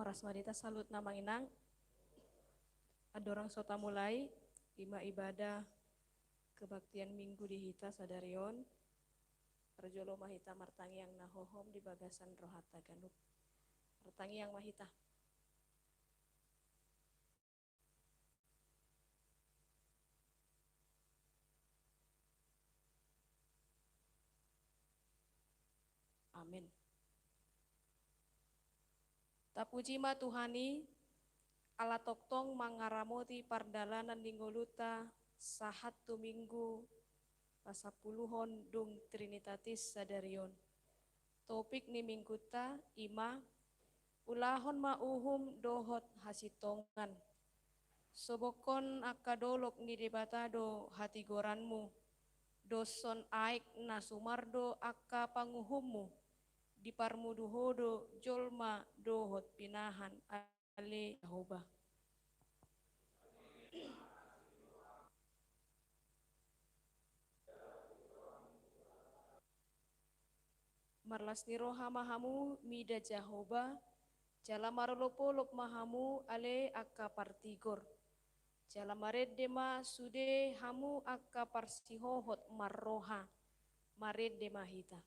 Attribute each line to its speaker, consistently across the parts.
Speaker 1: Oras madita salut namang inang. Adorang sota mulai ima ibadah kebaktian minggu di hita sadarion. Perjolo mahita martangi yang nahohom di bagasan rohata ganup. Martangi yang mahita. Amin. Tapuji ma Tuhani, ala toktong mangaramoti pardalanan ninggoluta sahat tu minggu pasapuluhon dung Trinitatis sadarion. Topik ni mingguta ima ulahon mauhum dohot hasitongan. Sobokon akadolok ni debatado hati goranmu. Doson aik nasumardo akka panguhummu. Di parmuduhodo jolma dohot pinahan ale Yahoba. Marlas ni roha mahamu mida Jahoba, jala marolopolop mahamu ale akka partigor. Jala maredde ma sude hamu akka parsihohot marroha, maredde mahita.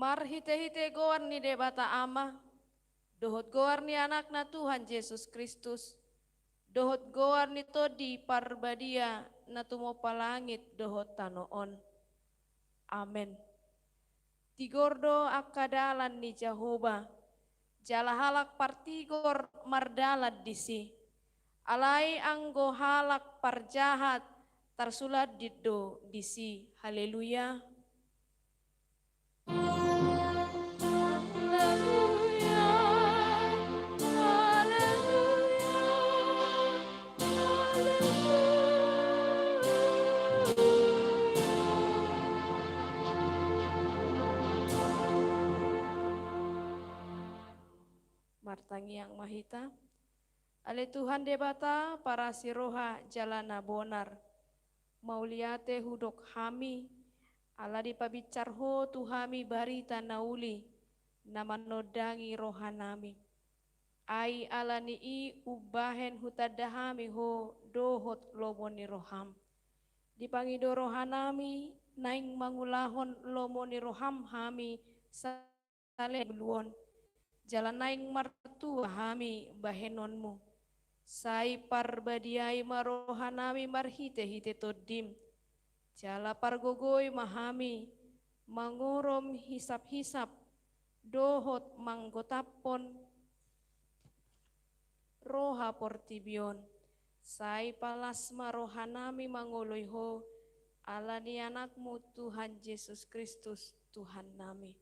Speaker 1: Mar hite-hite goar ni debata ama, dohot goar ni anakna Tuhan Yesus Kristus, dohot goar ni todi parbadia na tumopa langit dohot tanoon. Amen. Tigordo akadalan ni Jahoba, jala halak partigor mardalad disi, alai anggo halak parjahat tarsulat diddo disi. Haleluya. Martangi yang mahita, ale Tuhan debata para siroha jalana bonar, mauliate hudok hami, ala dipabicarho tuhami barita nauli, nama nodangi rohanami. Ai ala ni i ubahen hutadahami ho dohot lomoni roham. Dipangido rohanami, naing mangulahon lomoni roham hami sale beluon. Jalan naing martua hami bahenonmu. Sai parbadiai marohanami marhite-hite todim. Jala pargogoi mahami, mangurom hisap-hisap, dohot manggotapon, roha portibion, sai palasma rohanami mangoloiho, alani anakmu Tuhan Yesus Kristus Tuhan nami.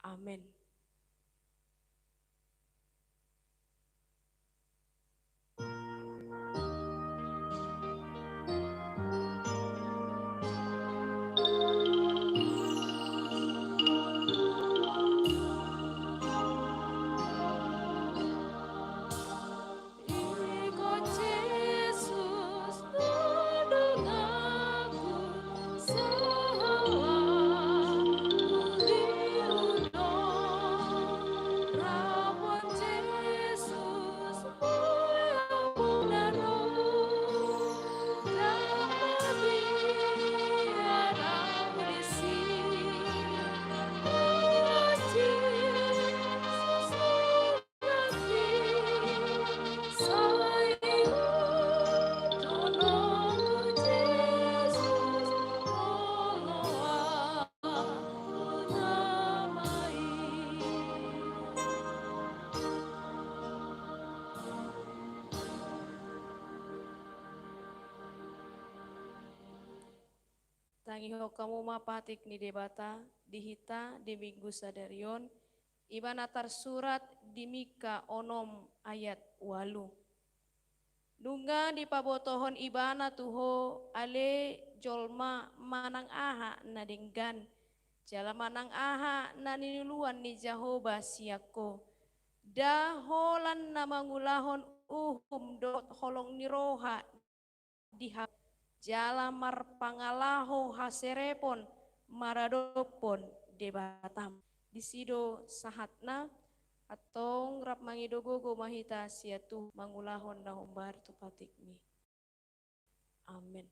Speaker 1: Amin. Tangiho kamu mapatik ni debata, dihita di minggu sadarion, ibana tersurat di Mika onom ayat 8. Nungga di pabotohon ibana tuho ale jolma manang aha na denggan, jala manang aha na ninuluan ni Jehovah siako, daholan na mangulahon dot holong ni roha diha jala marpangalaho haserepon maradopon debatam disido sahatna atong rap mangidogogo mahita siatu mangulahon na humbar tu patikmi. Amin.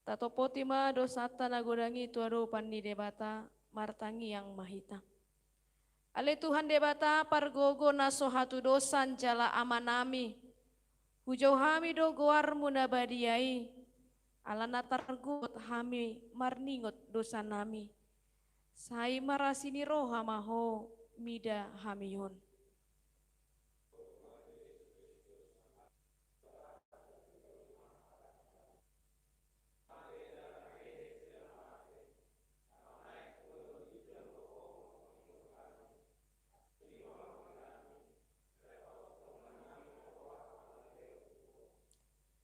Speaker 1: Tatopotima dosata nagodangi tuado pandi debata martangi yang mahita. Ale Tuhan debata pargogo naso hatu dosan jala amanami. Hujau hami do goar munabadiai. Alana targut hami marningot dosa nami. Sai marasini roha maho mida hamion.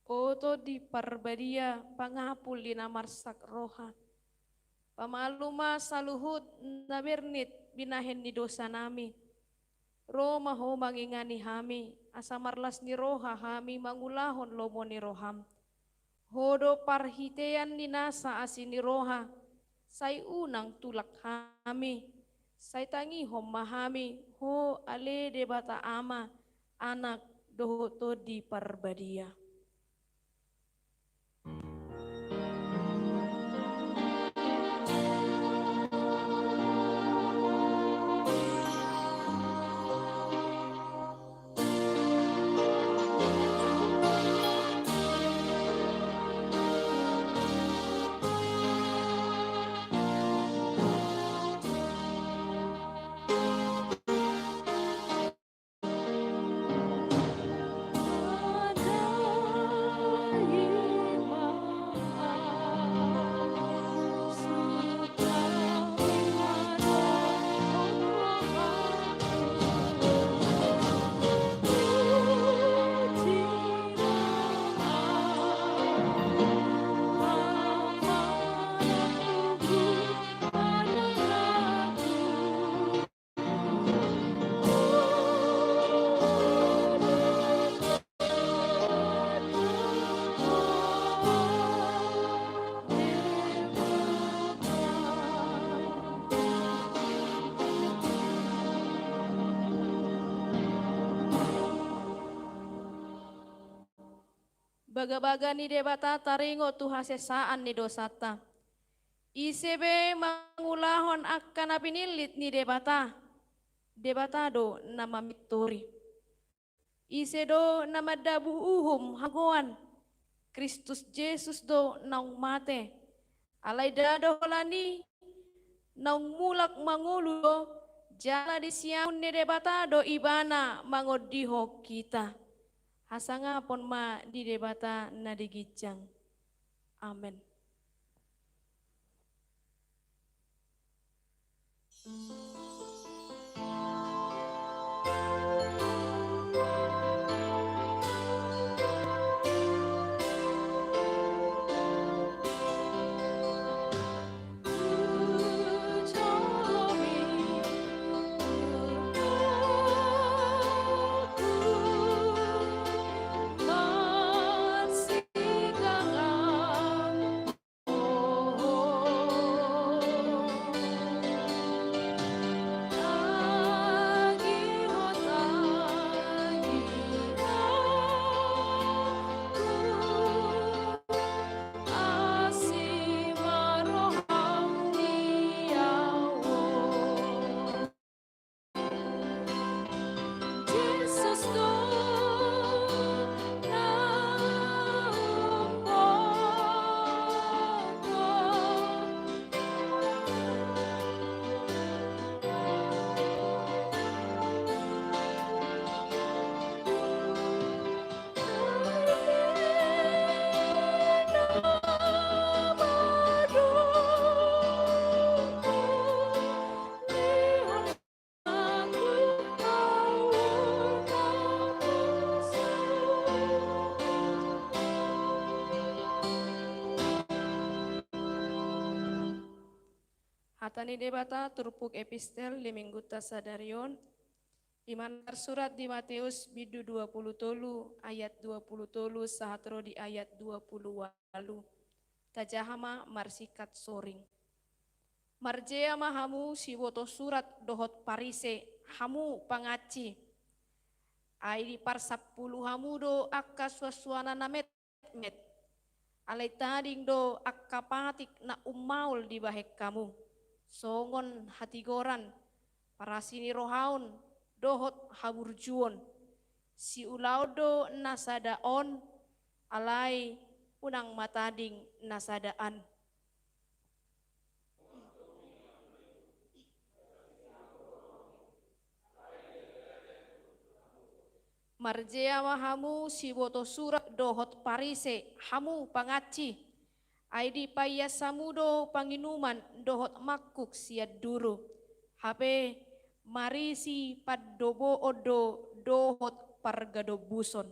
Speaker 1: Oto di parbadia pangapul di namarsak roha. Pamaluma saluhut nabernit binahen ni dosa nami. Roma ho mangingani hami, asamarlas ni roha hami mangulahon lomo ni roham. Hodo parhitean ni nasa asin ni roha, say unang tulak hami. Say tangi hom mahami, ho ale debata ama, anak dohoto di parbadia. Baga-baga ni debata taringo tuha sesaan ni dosata. Isebe mangulahon akan apinilit ni debata. Debata do nama mitori. Isedo nama dabu uhum hagoan. Kristus Yesus do naung mate. Alay dado holani naung mulak mangulu do jala di siaun ni debata do ibana mangodiho kita. Hasanga pon ma di debata na digijang. Amen. Hatani debata turpuk epistel di minggu tasadarion. Iman surat di Matius bidu 20 tolu ayat 20 tolu sahatro di ayat 20 walu. Tajahama marsikat soring. Marjea mahamu siwoto surat dohot parise hamu pangaci. Aidi par 10 hamu do akka suasana namet met. Alai tading do akka patik na umaul di bahek kamu. Songon hatigoran parasini rohaun dohot haburjuon si ulaudo nasadaon alai unang matading nasadaan. Marjea mahamu si boto surat dohot parise hamu pangaci. Aidi paya samudo panginuman dohot makuk siad duru. Hape marisi paddobo odo dohot pargado buson.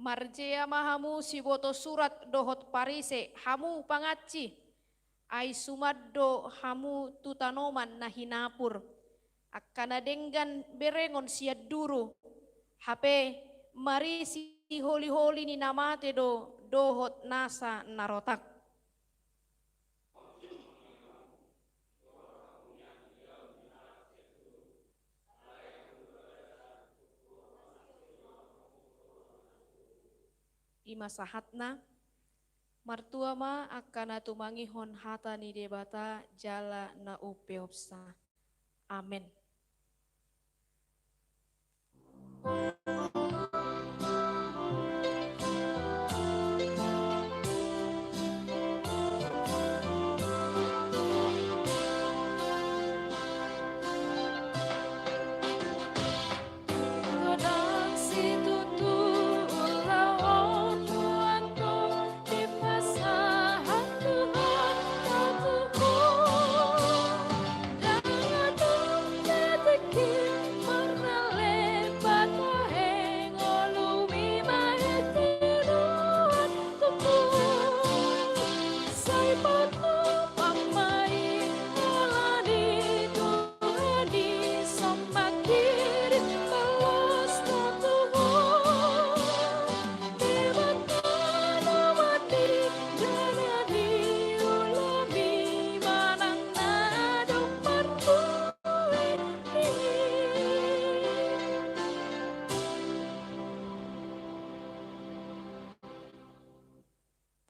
Speaker 1: Marjea mahamu si boto surat dohot parise hamu pangaci. Ai sumaddo hamu tutanoman nahinapur. Akana denggan berengon siad duru. Hape marisi holi-holi ni namate do dohot nasa narotak. Ima sahatna martua ma akana tumangihon hata ni debata jala na upeopsa. Amen.
Speaker 2: Jangan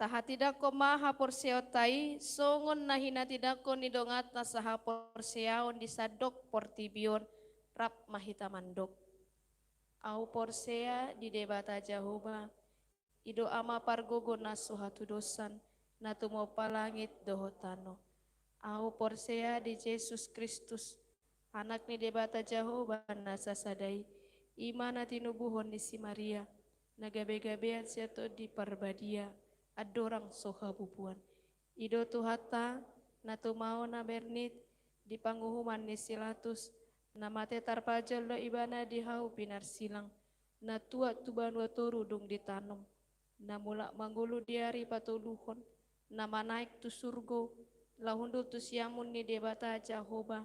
Speaker 1: Tahatidako maha porseotai, songon nahina tidako nidongat na saha porseaon disadok portibion, rap mahita mandok. Au porsea di debata Jahoba, ido ama pargogo na suhatu dosan, na tumo palangit dohotano. Au porsea di Yesus Kristus, anak ni debata Jahoba na sasadai, imana tinubuhon ni si Maria, nagabe-gabean siato di parbadia, adorang soha bubuan. Ido tuhata na tumao na bernit di panguhuman ni silatus na mate tarpajal do ibana di hau pinar silang na tua tuban watoru dung ditanong na mula manggulu diari patuluhon na manaik tu surgo lahundu tu siamun ni debata Jahoba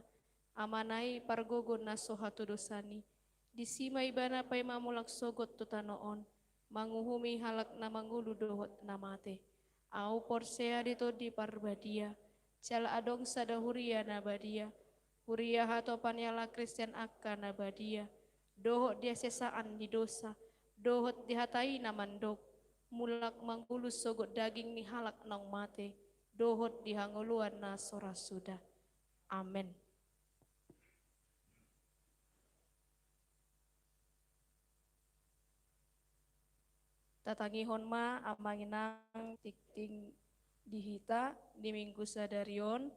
Speaker 1: amanai pargogo na soha tu dosani di sima ibana pai mamulak sogot tu tanoon manguhumi halak na manggulu dohot na mate. Au porsea dito di parbadia, jala adong sada huria na badia, huria hato panyala Kristen akka na badia, dohot dia sesaan di dosa, dohot dihatai na mandok, mulak manggulu sogot daging ni halak nang mate, dohot dihanguluan na sora sudah. Amen. Tatangihon ma amanginang tikting dihita di minggu sadarion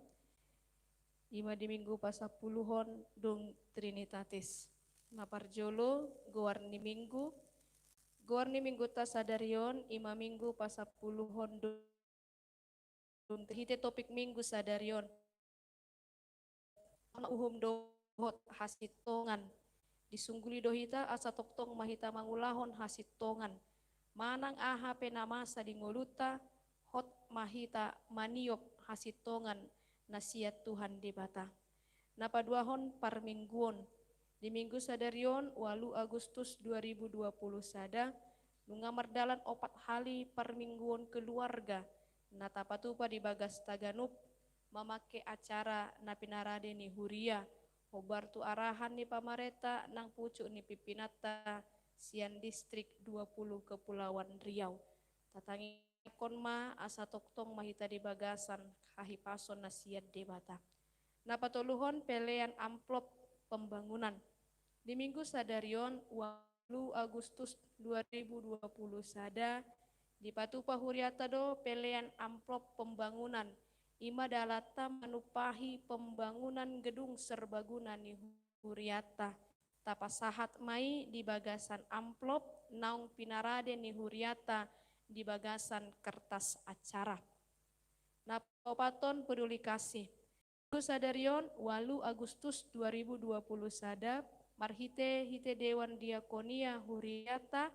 Speaker 1: ima di minggu pasapuluhon dung Trinitatis naparjolo gowarni minggu ta sadarion ima minggu pasapuluhon dung hite topik minggu sadarion uhum dohot hasitongan disungguli dohita asa toktong mahita mangulahon hasitongan manang aha penamasa di ngoluta hot mahita maniop hasitongan nasiat Tuhan di bata. Napaduahon parmingguon di minggu sadarion 8 Agustus 2020 sada nunga mardalan 4 hali parmingguon keluarga natapatupa di Bagas Taganup mamake acara na pinarade ni huria hobar tu arahan ni pamareta nang pucuk ni pipinata Sian Distrik 20 Kepulauan Riau. Tatangi konma asa toktong mahita di bagasan kahipason na siat debata. Napatuluhon pelean amplop pembangunan. Di minggu sadarion 8 Agustus 2020 sada di Patupa Huriata do pelean amplop pembangunan. Ima dalata manupahi pembangunan gedung serbaguna ni Huriata. Tapasahat mai di bagasan amplop naung pinarade ni Huriata di bagasan kertas acara. Napopaton peduli kasih. Sadarion 8 Agustus 2020 sada marhite hite Dewan Diakonia Huriata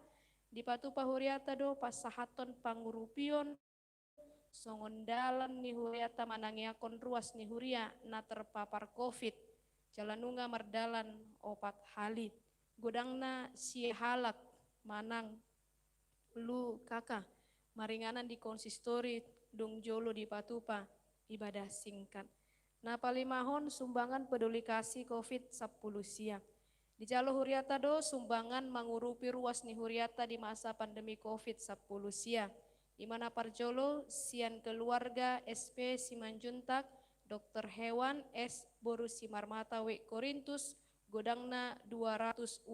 Speaker 1: di Patupa Huriata do pasahaton pangurupion songondalan ni Huriata manangiakon ruas ni Huria na terpapar COVID. Jalanunga mardalan 4 hali godangna si halak manang lu kakak maringanan di konsistori dung jolo di Patupa ibadah singkat. Nah palimahon sumbangan peduli kasih COVID 10 sia. Di Jalo Huriata do sumbangan mangurupi ruas ni Huriata di masa pandemi COVID 10 sia. Imana parjolo sian keluarga SP Simanjuntak Dokter Hewan S. Boru Simarmata W. Korintus, godangna 280.000.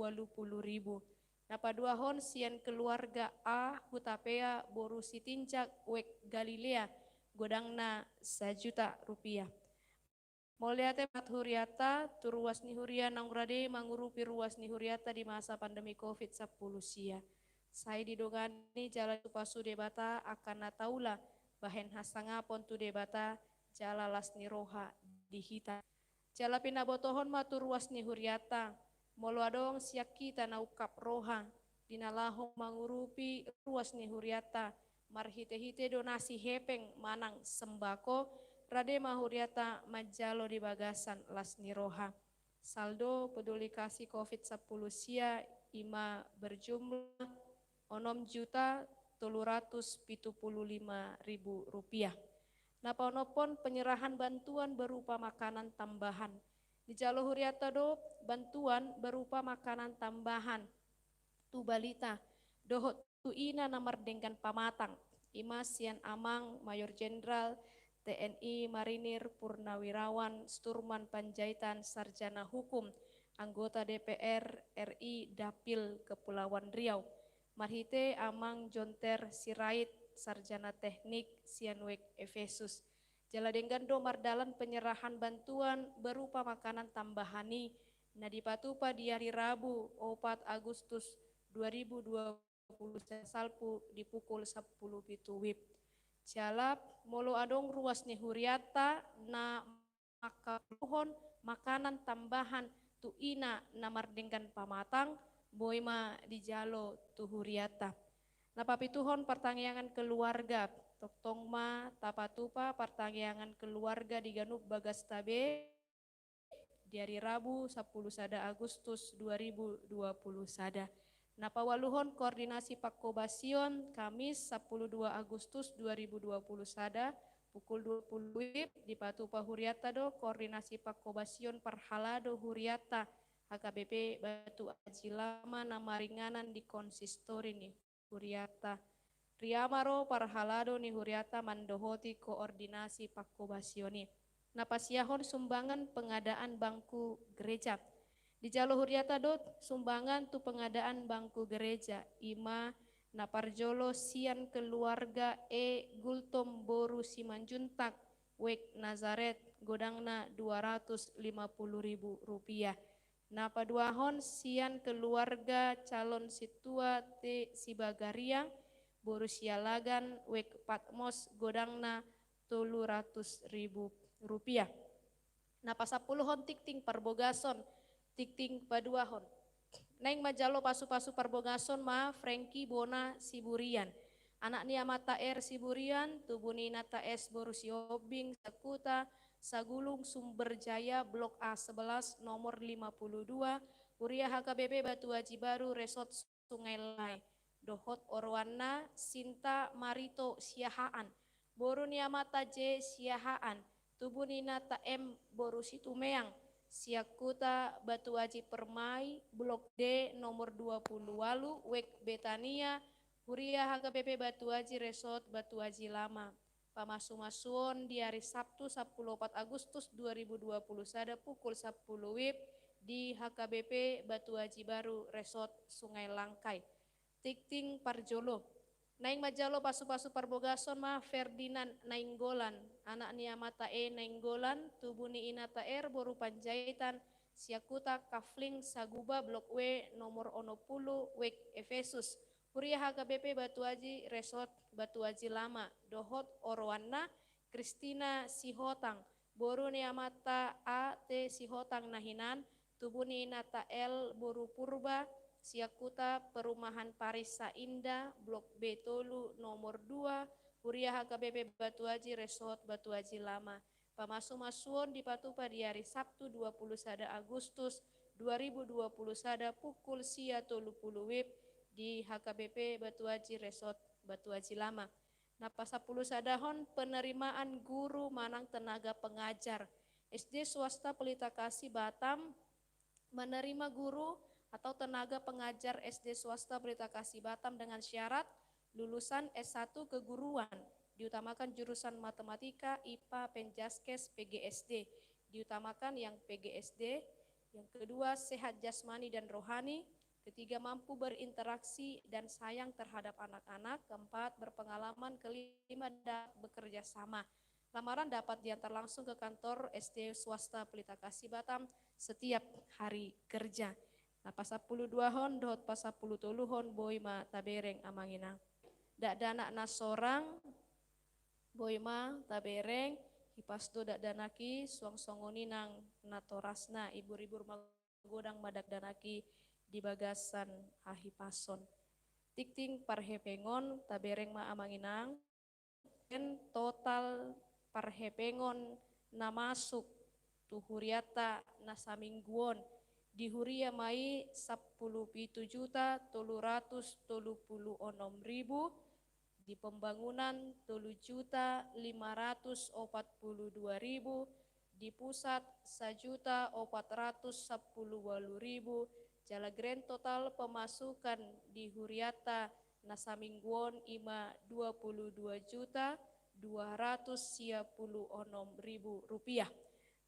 Speaker 1: Napaduahon sian keluarga A. Hutapea Boru Sitinjak W. Galilea, godangna Rp1.000.000. Moliate mat Huriata, turuas ni Huria nangrade mangurupi ruas ni Huriata di masa pandemi COVID-10 sia. Saya didogani jalan tupasu debata akan nataula, bahen hasangapon tu debata, jala lasni roha dihita. Jala pinabotohon matu ruas ni Huriata, molo adong siakita naukap roha, dinalahong mangurupi ruas ni Huriata, marhite-hite donasi hepeng manang sembako, rade mahuriata majalo di bagasan lasni roha. Saldo peduli kasih COVID-10 sia ima berjumlah Rp6.375.000. Napaunopon penyerahan bantuan berupa makanan tambahan. Di Jalo Huriata do bantuan berupa makanan tambahan. Tu balita dohot tu ina namar dengan pamatang. Ima Sian Amang, Mayor Jenderal TNI Marinir Purnawirawan Sturman Panjaitan Sarjana Hukum, anggota DPR RI Dapil Kepulauan Riau. Marhite Amang Jonter Sirait, Sarjana Teknik Sianwek Efesus. Jaladenggando mardalan penyerahan bantuan berupa makanan tambahani Nadipatupa di hari Rabu 4 Agustus 2020 salpu di pukul 10 pitu wib. Jalap molo adong ruas ni huriata na makaluhon makanan tambahan tu ina namardengkan pamatang boima di jalo tu huriata. Napapituhon pertangyangan keluarga Toktongma Tapatupa pertangyangan keluarga di Ganup Bagastabe di hari Rabu 10 sada Agustus 2020 sada. Napawaluhon koordinasi Pakkobasion Kamis 12 Agustus 2020 sada pukul 20 WIB di Patupa Huriata do koordinasi Pakkobasion Perhalado Huriata HKBP Batu Aji Lama nama ringanan di konsistori nih Huriata. Riamaro Parhalado ni Huriata mandohoti koordinasi Pakkobasioni. Napasiahon sumbangan pengadaan bangku gereja. Di Jalo Huriata dot sumbangan tu pengadaan bangku gereja. Ima Naparjolo Sian keluarga Gultom Boru Simanjuntak Wek Nazaret godangna Rp250.000. Napaduahon Sian keluarga calon situa T Sibagariang Boru Sialagan Wek Patmos godangna Rp200.000. Napasapuluhon tikting parbogason tikting paduahon. Naing majalo pasu-pasu parbogason ma Franky Bona Siburian. Anak ni Amata R Siburian, tubuni Nata S Boru Siobing Sakuta Sagulung Sumber Jaya Blok A11 nomor 52 Uria HKBP Batu Haji Baru Resort Sungai Lai. Dohot Orwana Sinta Marito Siahaan Boru Niamata J Siahaan Tubuni Nata M Boru Situmeang Siakuta Batu Haji Permai Blok D nomor 20 Walu Wek Betania Huria HKBP Batu Haji Resort Batu Haji Lama. Pamasu-masuon di hari Sabtu 14 Agustus 2020 sada pukul 10 WIB di HKBP Batu Haji Baru Resort Sungai Langkai. Tikting Parjolo. Naing majalo pasu-pasu parbogason ma Ferdinand Nainggolan, anak Niamata Nainggolan, tubuni Inata R Boru Panjaitan, Siakuta Kafling Saguba Blok W nomor 10 Wek Efesus. Huria HKBP Batu Haji Resort Batu Haji Lama. Dohot Orwana Kristina Sihotang, Boru Niamata A T Sihotang Nahinan, tubuni Inata L Boru Purba, Siakuta Perumahan Parisa Indah Blok B Tolu nomor 2 Huria HKBP Batu Haji Resort Batu Haji Lama. Pamasu-masuon di Patupa di hari Sabtu 20 sada Agustus 2020 sada pukul sia 30 WIB di HKBP Batu Haji Resort Batu Haji Lama. Napa 10 sadahon penerimaan guru manang tenaga pengajar SD swasta Pelita Kasih Batam menerima guru atau tenaga pengajar SD swasta Pelita Kasih Batam dengan syarat lulusan S1 keguruan, diutamakan jurusan matematika, IPA, Penjaskes, PGSD, diutamakan yang PGSD, yang kedua sehat jasmani dan rohani, ketiga mampu berinteraksi dan sayang terhadap anak-anak, keempat berpengalaman, kelima bekerja sama. Lamaran dapat diantar langsung ke kantor SD swasta Pelita Kasih Batam setiap hari kerja. Nah pasapuluh 2 hon dohot pasapuluh 3 hon boima tabereng amanginang. Dak danak nasorang boima tabereng hipasdo dak danaki suang-songoni nang natorasna ibur-ibur magodang madak danaki di bagasan ahipason. Tikting parhepengon tabereng ma amanginang dan total parhepengon na masuk tuhuriata nasamingguon di Huria mai 10.736.000 di pembangunan 7.542.000 di pusat 1.410.000 jala grand total pemasukan di Huriata nasamingguon ima 22.266.000 rupiah.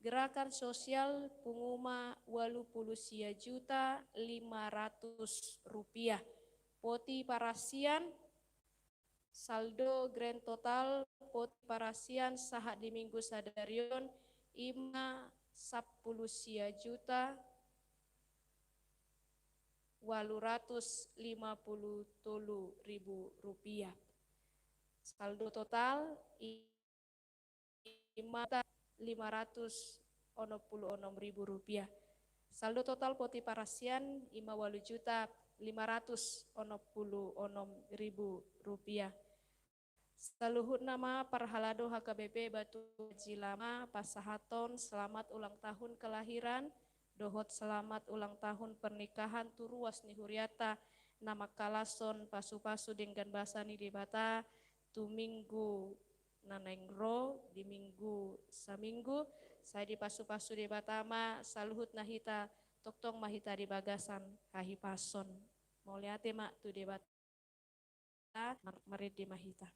Speaker 1: Gerakan sosial penguma 80.500.000 rupiah. Poti parasian saldo grand total poti parasian sahat di minggu sadarion ima 10.853.000 rupiah. Saldo total ima 566.000 rupiah. Saldo total poti parasian ima 8.566.000 rupiah. Saluhut nama Parhalado HKBP Batu Jilama Pasahaton selamat ulang tahun kelahiran, dohot selamat ulang tahun pernikahan turuas nihuriata nama kalason pasu-pasu dengan basani di bata tu minggu nanengro di minggu saminggu saya di pasu-pasu di batama saluhut nahita toktong mahita di bagasan kahipason mau lihat mak tu di bata marit di mahita.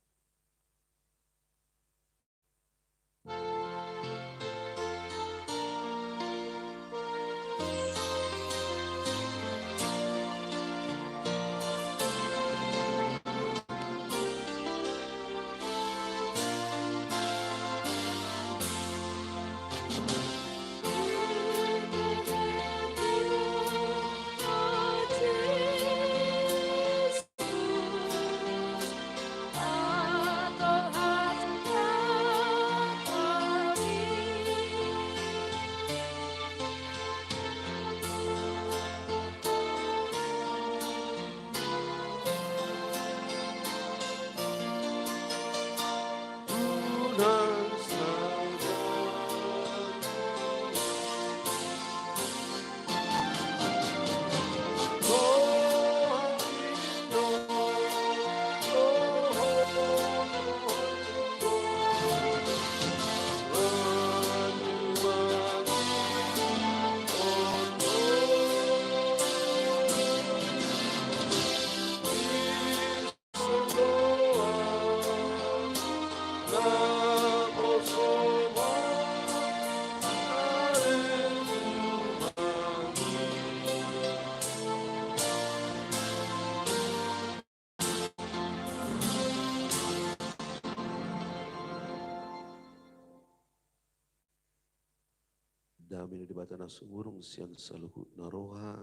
Speaker 2: Damini di batana sumurung sian saluhut naroha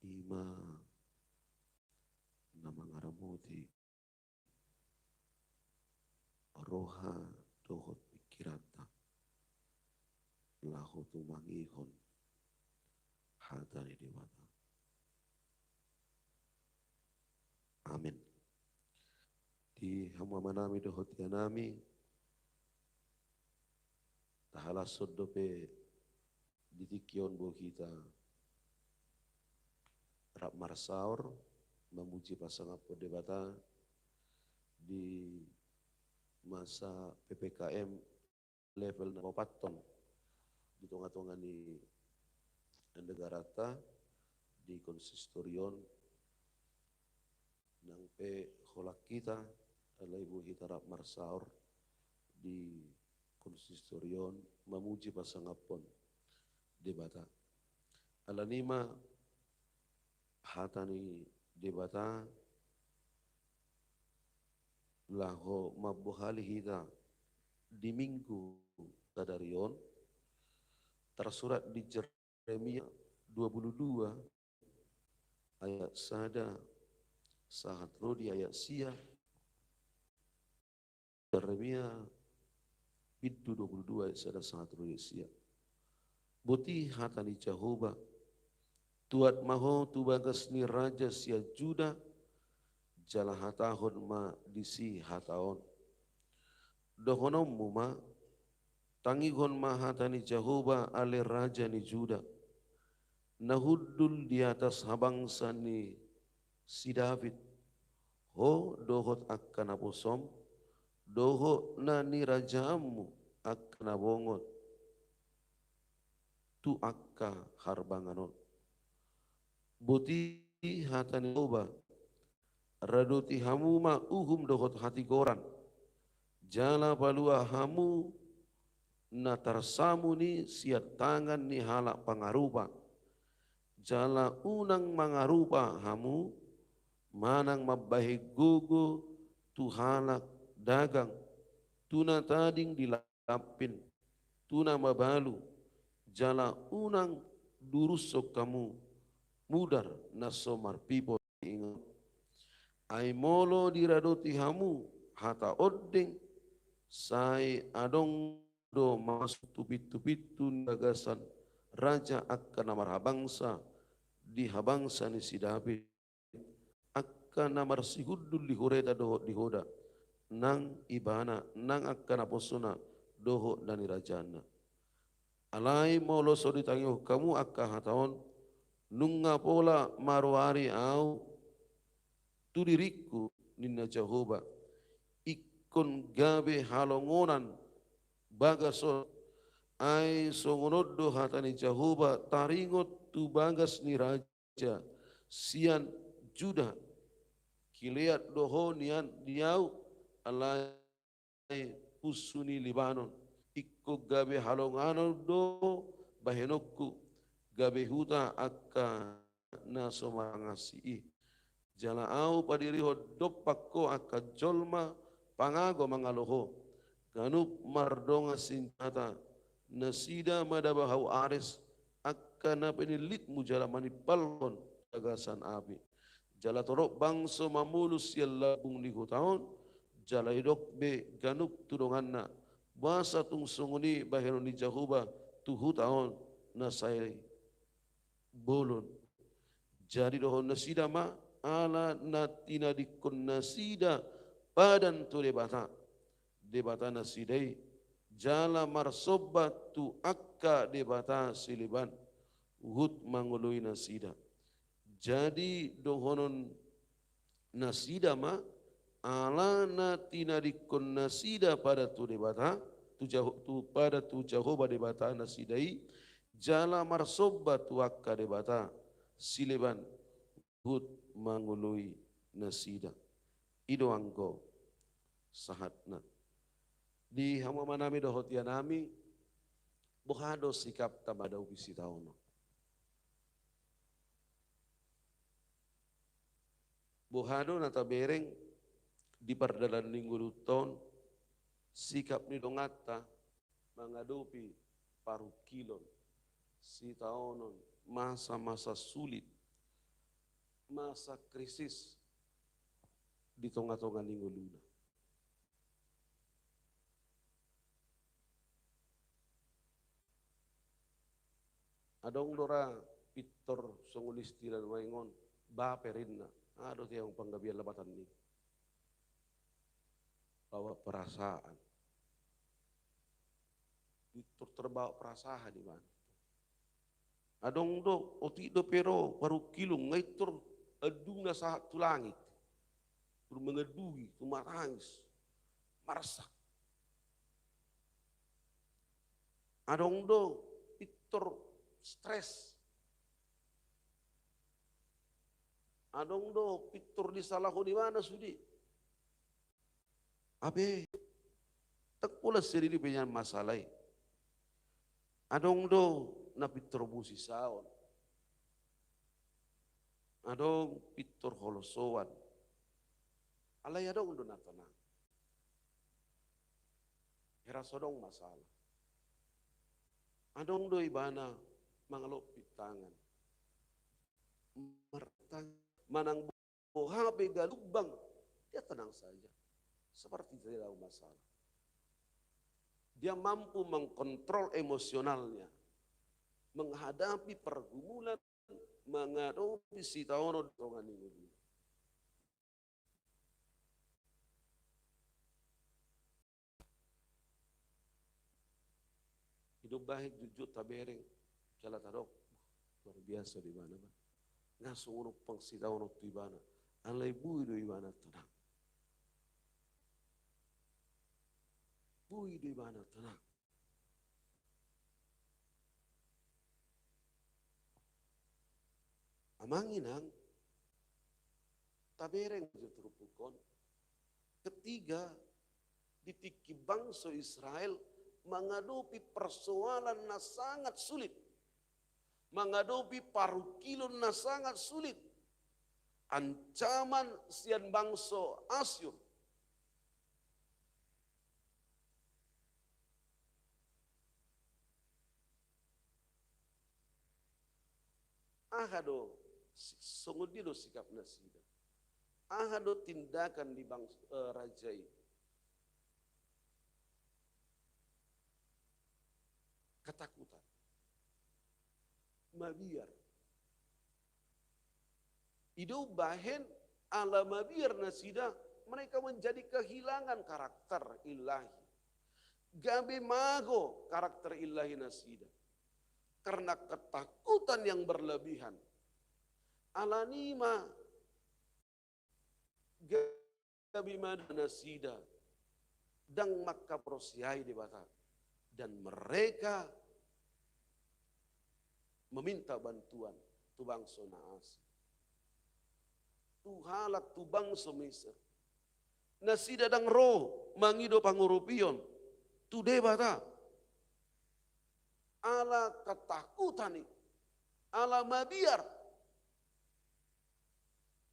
Speaker 2: ima nama ngaramuti roha dohot pikirata lahu tumangihon hatani di bata. Amin. Di hamamanami dohot yanami tahala sodope ditikion bo kita rap marsaur memuji pasangan perdebatan di masa PPKM level 4 ton di tengah-tengah di negara ta di konsistorion nang pe holak kita adalah ibu kita rap marsaur di konsistorion memuji pasangan pon debata alanima hatani debata laho mabuhali kita di minggu tadarion tersurat di Jeremia 22 ayat sada sahat rodi ayat sia Jeremia Biddu 22 ayat sada sahat rodi sia Boti hatani Jehovah tuat maho tu bagas ni raja sia Juda jala hatahon ma disi hataon dohonom muma tangigon ma hatani Jehovah ale raja ni Juda nahudul di atas habangsa ni si David ho dohot akan aposom doho na ni rajamu akan abongot tu akka harbanganon boti hatani oba radoti hamu ma uhum dohot hati goran jala balua hamu na tarsamu ni siat tangan ni halak pangarupa jala unang mangarupa hamu manang mabahi gugu tu halak dagang tuna tading dilapin tuna mabalu jala unang durusok kamu mudar nasomar pipo ingat ai molo diradoti hamu hata odding sai adong do masuk tupit-tupitu nagasan raja akan namar habangsa di habangsa ni sidabe akan namar sihudul di horeta doho di hoda nang ibana nang akan aposona doho dani rajana alai molo so ditangyo kamu akka hataon nunga pola marwari au tu diriku ninna Jehovah ikon gabe halongonan bagaso ai songonoddo hatani Jehovah taringot tu bagas ni raja sian Juda kileat doho nian diau alai pusuni Libanon ikko gabe halongano do bahenokku gabe huta akka naso mangasi jala au padiriho dopakko akka jolma pangago mangaloho ganup mardonga sinjata nasida madabahau ares akka na penilit mujala manipalon tagasan api jala torok bangso mamulus yallabung di tahun jala idok be ganup tudonganna basa tung sunguni bahero ni Jehovah tuhu tahun nasai bolon jadi dohon nasida ma ala natina dikon nasida padan tu debata nasidai jala marsoba tu akka debata siliban hut mangului nasida jadi dohonon nasida ma ala natina dikon nasida pada tu debata tu pada tu Jehovah debata nasidai jala marsoba tu akka debata sileban hut mangului nasida ido angko sahatna di hama manami dohot yanami bohado sikap tamadau bisi taono bohado nata bereng di pardalan minggu ton sikap ni dongata mengadopi paru kilon si taonon masa-masa sulit masa krisis di tonga-tonga minggu luna adong dora pitor songulistiran waingon ba perinna ado tiang panggabian labatan ni bawa perasaan pitor terbawa perasaan di mana adong do oti do pero paru kilung ngaitor aduna saat tu langit tur mengedui tu marangis marasak adong do pitor stres adong do pitor di salahu di mana sudi abe tak pula sendiri punya masalah adong do na pitor busi saon adong pitor holosowan alay adong do na tanang herasodong masalah adong do ibana mangalop pitangan martang manang bohabe galubang dia tenang saja seperti tidak ada masalah dia mampu mengkontrol emosionalnya menghadapi pergumulan menghadapi sitaono dongan ini hidup baik jujur tabereng jala tadok luar biasa di mana ba ngaso ngono pangsitaono tu ibana alai bui do ibana tenang bui do ibana tenang amanginang tabereng terupukon. Ketiga, ditiki bangsa Israel menghadapi persoalan na sangat sulit. Menghadapi parukilon na sangat sulit. Ancaman sian bangsa Asyur. Ahado songodido sikap nasida. Ahado tindakan di bangsa raja ini. Ketakutan. Mabiar. Ido bahen ala mabiar nasida, mereka menjadi kehilangan karakter ilahi. Gabe mago karakter ilahi nasida. Karena ketakutan yang berlebihan. Alanima gabe nasida dan maka prosiai di bata. Dan mereka meminta bantuan tu bangsa Naas. Tu halak tu bangsa Mesir. Nasida dang roh mangido pangurupion. Tu debata. Ala ketakutan ni. Ala mabiar.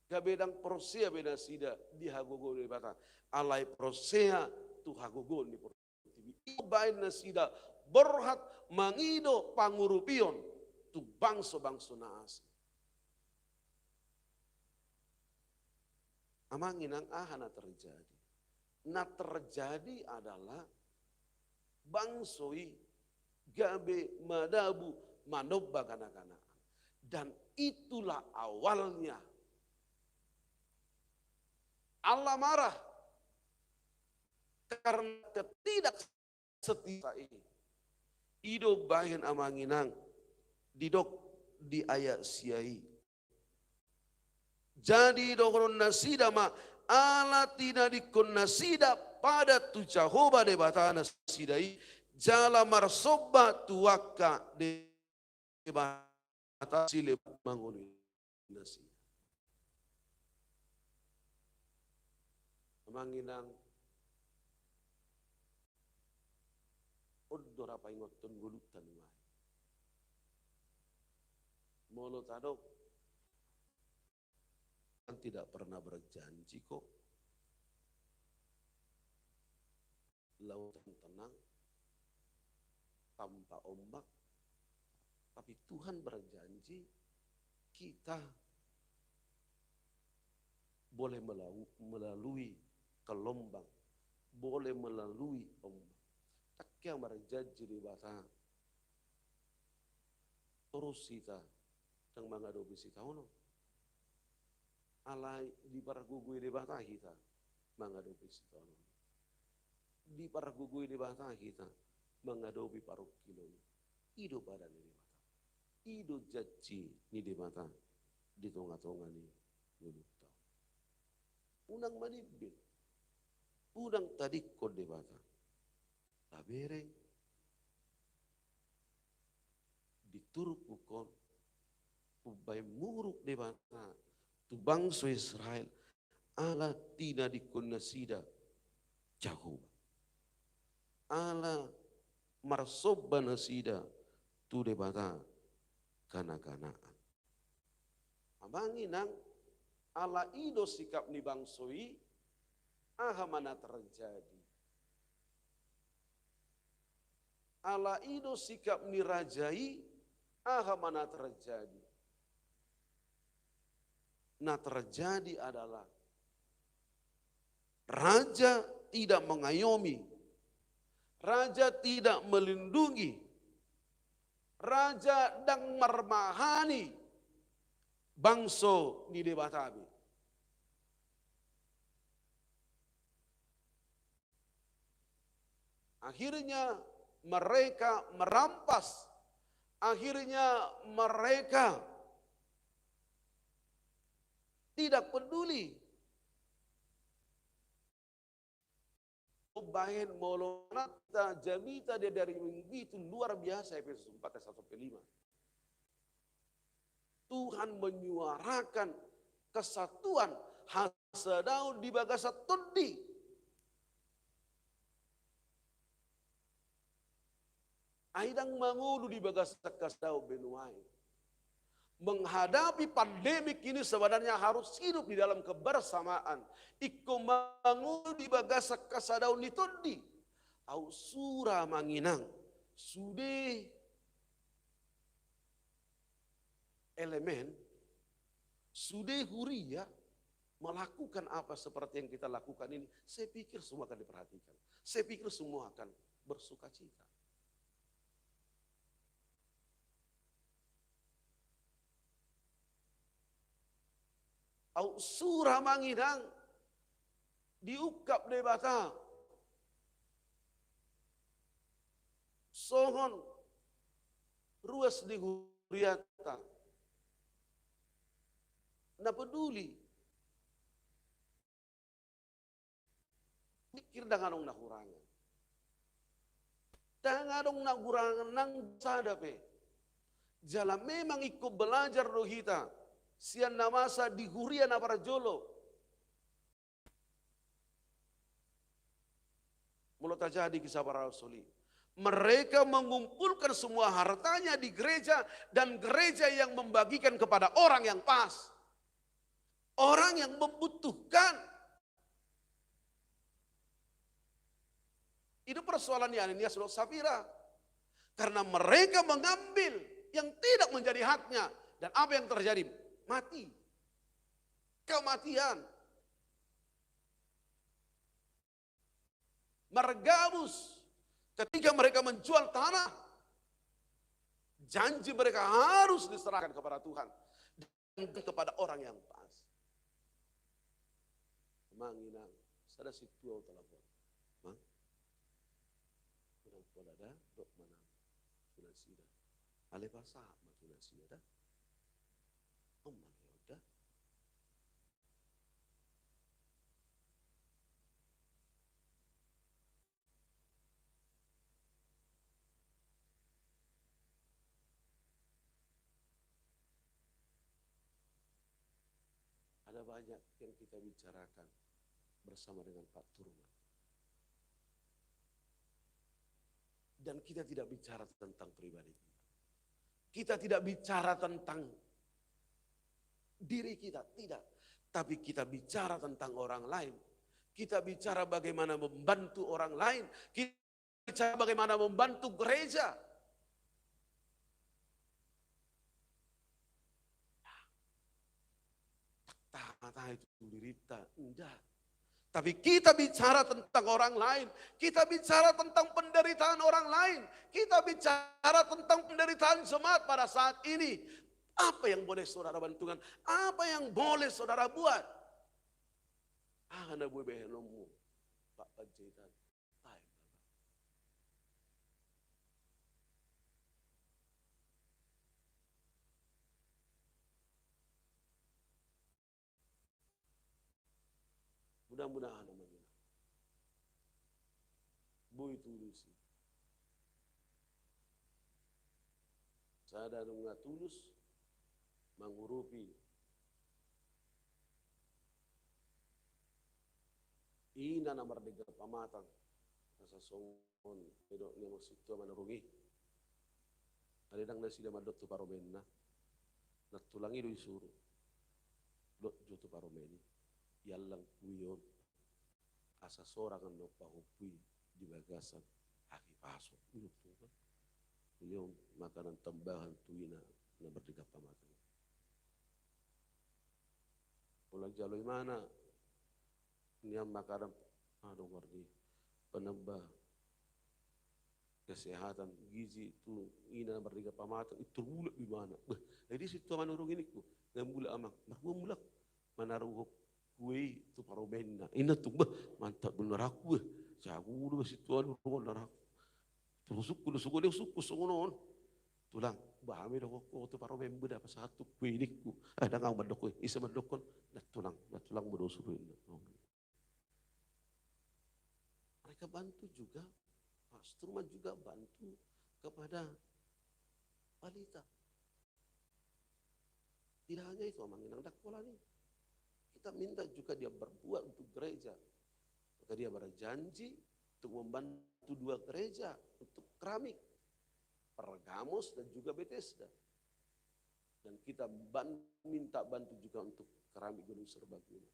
Speaker 2: Gabedang prosea benasida dihagogo debata. Alai prosea tu hagogo ni prosea. Ibain nasida berhat mangido pangurupion tu bangsa-bangsa Naas. Amanginang ahana terjadi. Na terjadi adalah bangsoi gabe madabu manobba kanak-kanak. Dan itulah awalnya Allah marah karena ketidaksetiaan ini. Ido bahin amanginang didok di ayat siai. Jadi dokoron nasida ma ala tina dikon nasida pada tu Jehovah de bata nasidai jala marsoba tuaka de bata sile mangoni nasida. Manginang odor apa ingoton gulutan mai. Molo tadok kan tidak pernah berjanji kok lautan tenang tanpa ombak, tapi Tuhan berjanji kita boleh melalui gelombang, boleh melalui ombak. Tak yang berjanji di bahasa terus kita yang menghadapi kita alai di paragugui di bahasa kita menghadapi kita di paragugui di bahasa kita menghadapi paruk kilo ido badan ini mata ido janji ni di mata di tonga-tonga ni menurut unang manibin unang tadi kode bata tabereng diturupukon ubay muruk de bata tu bangsa Israel ala tina dikon nasida jauh ala marsoba nasida tu de bata kanak-kanakan amanginang ala ido sikap ni bangsoi aha mana terjadi ala ido sikap ni rajai aha mana terjadi. Nah terjadi adalah raja tidak mengayomi, raja tidak melindungi, raja dang marmahani bangsa di debatabi. Akhirnya mereka merampas, akhirnya mereka tidak peduli. Bahen molonata jamita dia dari begitu luar biasa Efesus 4 ayat 1-5. Tuhan menyuarakan kesatuan hasadau di bagasa todi. Aidang mangulu di bagasa kasdau benuai. Menghadapi pandemik ini sebenarnya harus hidup di dalam kebersamaan. Iko mangulu di bagasa kasadau nitodi. Au sura manginang. Sude elemen. Sude huria melakukan apa seperti yang kita lakukan ini. Saya pikir semua akan diperhatikan. Saya pikir semua akan bersuka cita. Au surah manginang diukap debata sohon ruas di huriata na peduli pikir danganong nahurangan nang sadape jala memang ikut belajar rohita sian namasa di huria na para jolo. Mulut terjadi kisah para rasuli. Mereka mengumpulkan semua hartanya di gereja dan gereja yang membagikan kepada orang yang pas. Orang yang membutuhkan. Itu persoalannya Ananias dan Safira. Karena mereka mengambil yang tidak menjadi haknya. Dan apa yang terjadi? Mati. Kematian. Margabus. Ketika mereka menjual tanah. Janji mereka harus diserahkan kepada Tuhan. Dan kepada orang yang pas. Manginang. Sada situ telepon. Mang. Kunang pola dah. Dok mana. Tunasida. Ale pasah. Tunasida dah. Yaudah. Ada banyak yang kita bicarakan bersama dengan Pak Turman. Dan kita tidak bicara tentang pribadi kita. Kita tidak bicara tentang diri kita, tidak. Tapi kita bicara tentang orang lain. Kita bicara bagaimana membantu orang lain. Kita bicara bagaimana membantu gereja. Tak itu derita, enggak. Tapi kita bicara tentang orang lain. Kita bicara tentang penderitaan orang lain. Kita bicara tentang penderitaan jemaat pada saat ini. Apa yang boleh saudara bantukan? Apa yang boleh saudara buat? Anda boleh behelomu, Pak Panjaitan. Mudah-mudahan namanya. Boy tulusi. Sada nunga tulus mengurupi ina na merdeka pamatang nasa songon pedok ni mo sitwa manurungi alidang na sila madot tu paromenna natulangi do isuru dot joto paromeni yallang kuyon asa sorangan no pahupui di bagasan aki pasok itu kan beliau makanan tambahan tuina na merdeka pamatang. Pulang jalur mana? Ini yang makanan, ngerti penambah kesehatan gizi itu ina merdeka pamatang itu mulak di mana? Jadi situ manurung ini ku, yang mulak amang, mulak manaruh kue itu paromenna. Ina tuh mantap bener aku, jago dulu situ manurung narak. Terus suku dia suku songonon. Tulang bahami dong ko to paro member dapat satu kuinikku ada ngau madok isa madokon tulang berdosurin. Mereka bantu juga pastor juga bantu kepada balita. Tidak hanya itu Manginang Dakpola nih. Kita minta juga dia berbuat untuk gereja. Maka dia berjanji untuk membantu 2 gereja untuk keramik, Pergamos dan juga Bethesda. Dan kita minta bantu juga untuk keramik Gunung Serbaguna.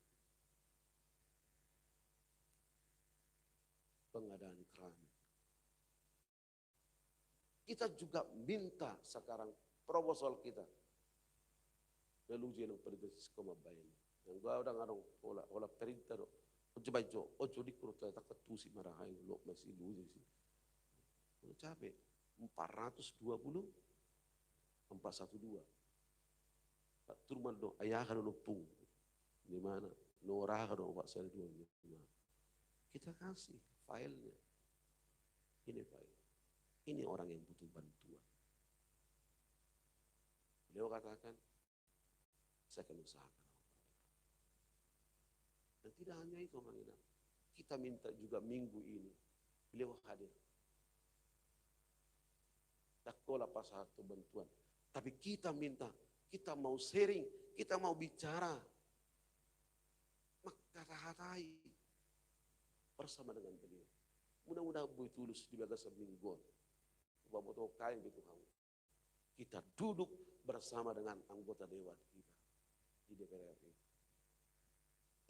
Speaker 2: Pengadaan keramik. Kita juga minta sekarang proposal kita. Lalu jenong perikasi koma bayan. Yang gua udah ngarong olah perintah do. Coba ojo dikuru tak ketusi marahay lo masih luji sih. Udah capek 420 412. Pak Turman do ayah kan do pung. Di mana? Norah kan do Pak Sel 2. Kita kasih filenya. Ini file. Ini orang yang butuh bantuan. Beliau katakan, saya akan usahakan. Dan tidak hanya itu, Manginang. Kita minta juga minggu ini, beliau hadir. Takola pas satu bantuan. Tapi kita minta, kita mau sharing, kita mau bicara. Maka kata-katai bersama dengan beliau. Mudah-mudahan Bu Tulus di bagasan mingguan. Bapak kain gitu kamu. Kita duduk bersama dengan anggota dewan kita di DPR RI.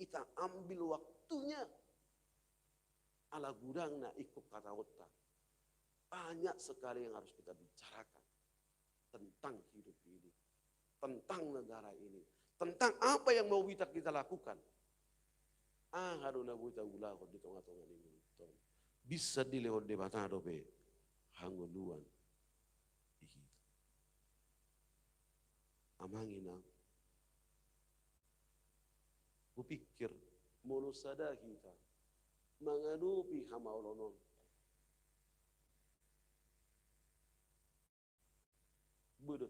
Speaker 2: Kita ambil waktunya ala gudangna ikut kata otak. Banyak sekali yang harus kita bicarakan tentang hidup ini, tentang negara ini, tentang apa yang mau kita lakukan. Haruna buta ulah di tengah-tengah ini. Bisa dilewat debatan dobe. Hanguluan Amanginang kupikir monusada kita mengadupi hamaolonon budo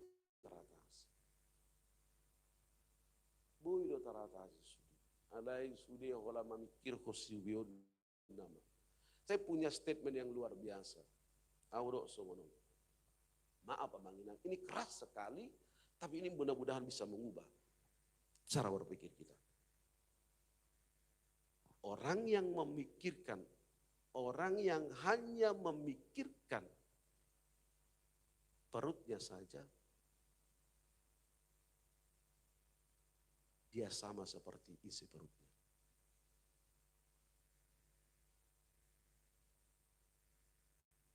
Speaker 2: teratas alai sudi hola mamikir kosibion nama. Saya punya statement yang luar biasa. Auro somono. Maaf Manginang, ini keras sekali, tapi ini mudah-mudahan bisa mengubah cara berpikir kita. Orang yang memikirkan, orang yang hanya memikirkan perutnya saja, dia sama seperti isi perutnya.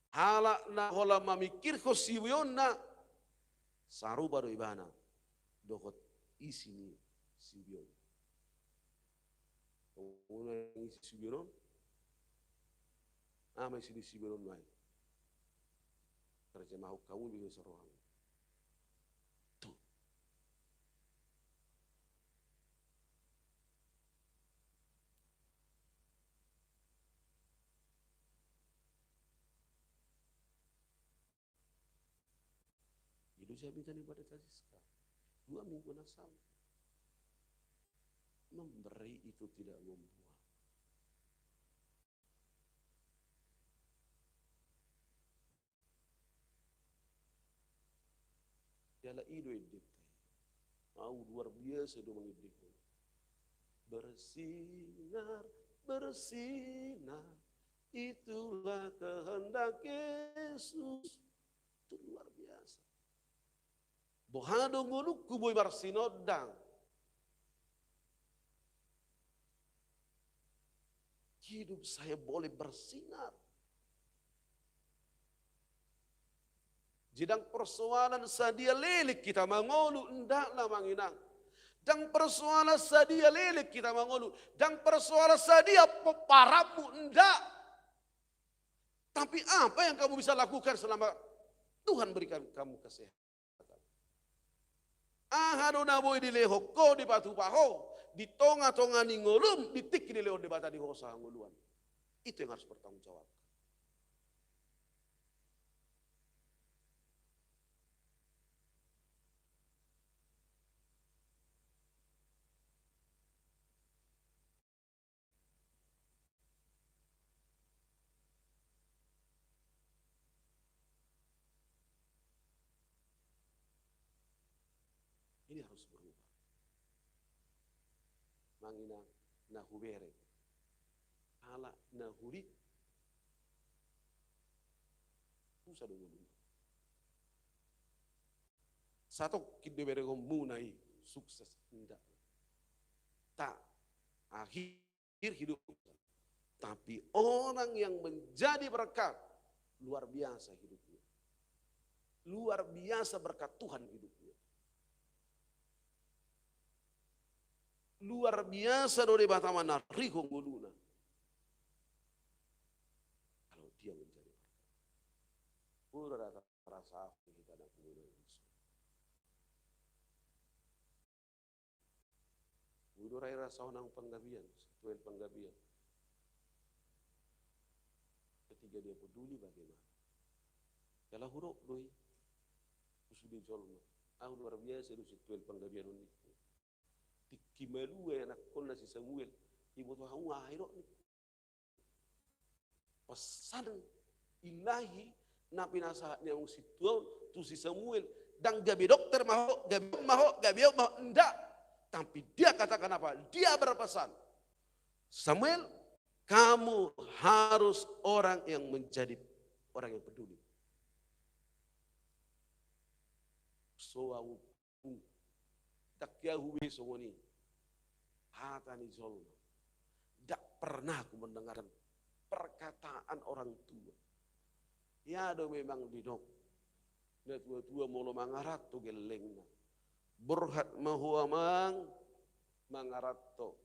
Speaker 2: Halak na hola mamikir ko siwion na saru baru ibana dokot isi ni siwion. Una isi siwion, ama isi di siwion mai. Terjemah kamu bisa seruang. Tuh. Saya minta pada Francisca 2 minggu nasam memberi itu tidak membuang. Dialah ido hidup. Mau luar biasa do mengidik. Bersinar, bersinar, itulah kehendak Yesus. Itu luar biasa. Bohado nguluk kuboy barsinodang. Hidup saya boleh bersinar. Jidang persoalan sadia lelik kita mangolu endaklah Manginang. Dan persoalan sadia lelik kita mangolu. Dan persoalan sadia paramu endak. Tapi apa yang kamu bisa lakukan selama Tuhan berikan kamu kesehatan? Haruna boy di leho ko di batu paho di tonga-tonga ni ngolum di tik di leho di bata di hosa ngoluan. Itu yang harus bertanggung jawab. Ini harus berubah. mangina na hubere. Ala na huri. Pusa dulu. Satu kita bere munai sukses tidak. Tak akhir hidup. Tapi orang yang menjadi berkat luar biasa hidupnya. Luar biasa berkat Tuhan hidupnya. Luar biasa dode batamana riko nguluna. Kalau dia menjadi berkat. Pura rasa kita nak nguluna. Udurai rasa onang penggabian, tuel penggabian. Ketika dia peduli bagaimana. Kalau huruf doi, usudi jolma. Luar biasa itu tuel penggabian ini. Tikimalu anak kona si Samuel, ibu tuh hawa akhirok ni. Pesan ilahi napi nasa yang si tuan tu si Samuel dan gabi dokter gabi enggak. Tapi dia katakan apa? Dia berpesan, Samuel, kamu harus orang yang menjadi orang yang peduli. Soawu dakyahu besongoni hatani zolma. Tak pernah aku mendengarkan perkataan orang tua. Ya do memang didok. Na tua-tua molo mangarat tu gelengna. Burhat mahuamang mangarato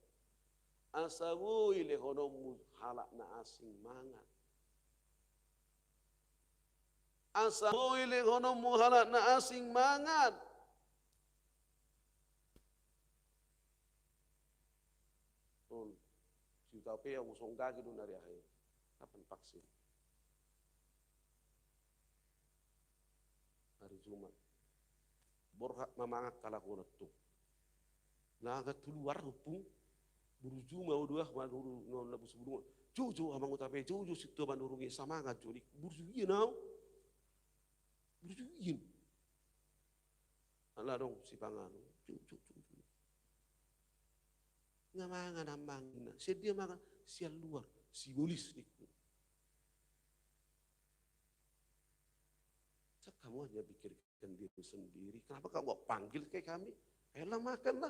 Speaker 2: asawu ile honomu halak na asing mangan asawu ile honomu halak na asing mangan tun juta pe yang usong kaki dun dari akhir kapan vaksin hari Jumat borhak mamangak kala kunat tu. Naga keluar hupung buruju mau dua manduru non labu sebelum. Jojo amang utape jojo situ mandurungi samangat jodi buruju ieu nau. Buruju ieu. Ala dong si pangano. Jojo. Ngamangan amangna. Sedia makan sial luar simbolis niku. Kamu hanya pikirkan diri sendiri. Kenapa kamu gak panggil kayak kami? Elah makanlah.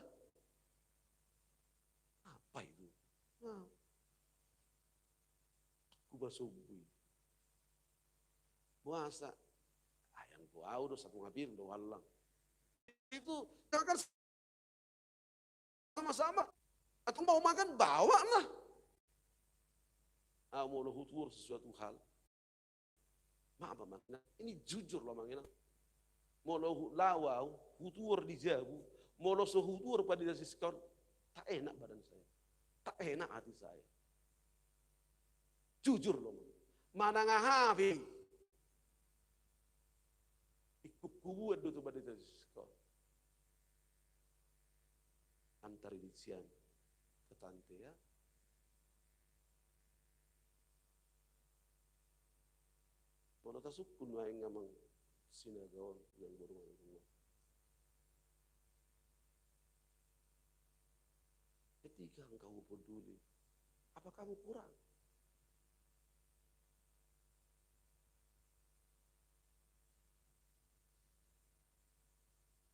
Speaker 2: Apa itu? Nah. Kuba subuhi. Puasa. Ayam gua udah satu ngabir udah walang. Itu kan sama-sama. Atau mau makan bawa lah. Mau lo hutur sesuatu hal. Maaf makna, ini jujur loh mangina. Molo lawau, hutur di jabu, molo sehutur pada dasi skor, tak enak badan saya, tak enak hati saya. Jujur loh mang. Mana ngahafi, ikut kubuat itu pada dasi skor. Antar dician, ketante ya. Mana tasukun wae ngamang sinagaon yang berumah-rumah. Ketika engkau peduli, apa kamu kurang?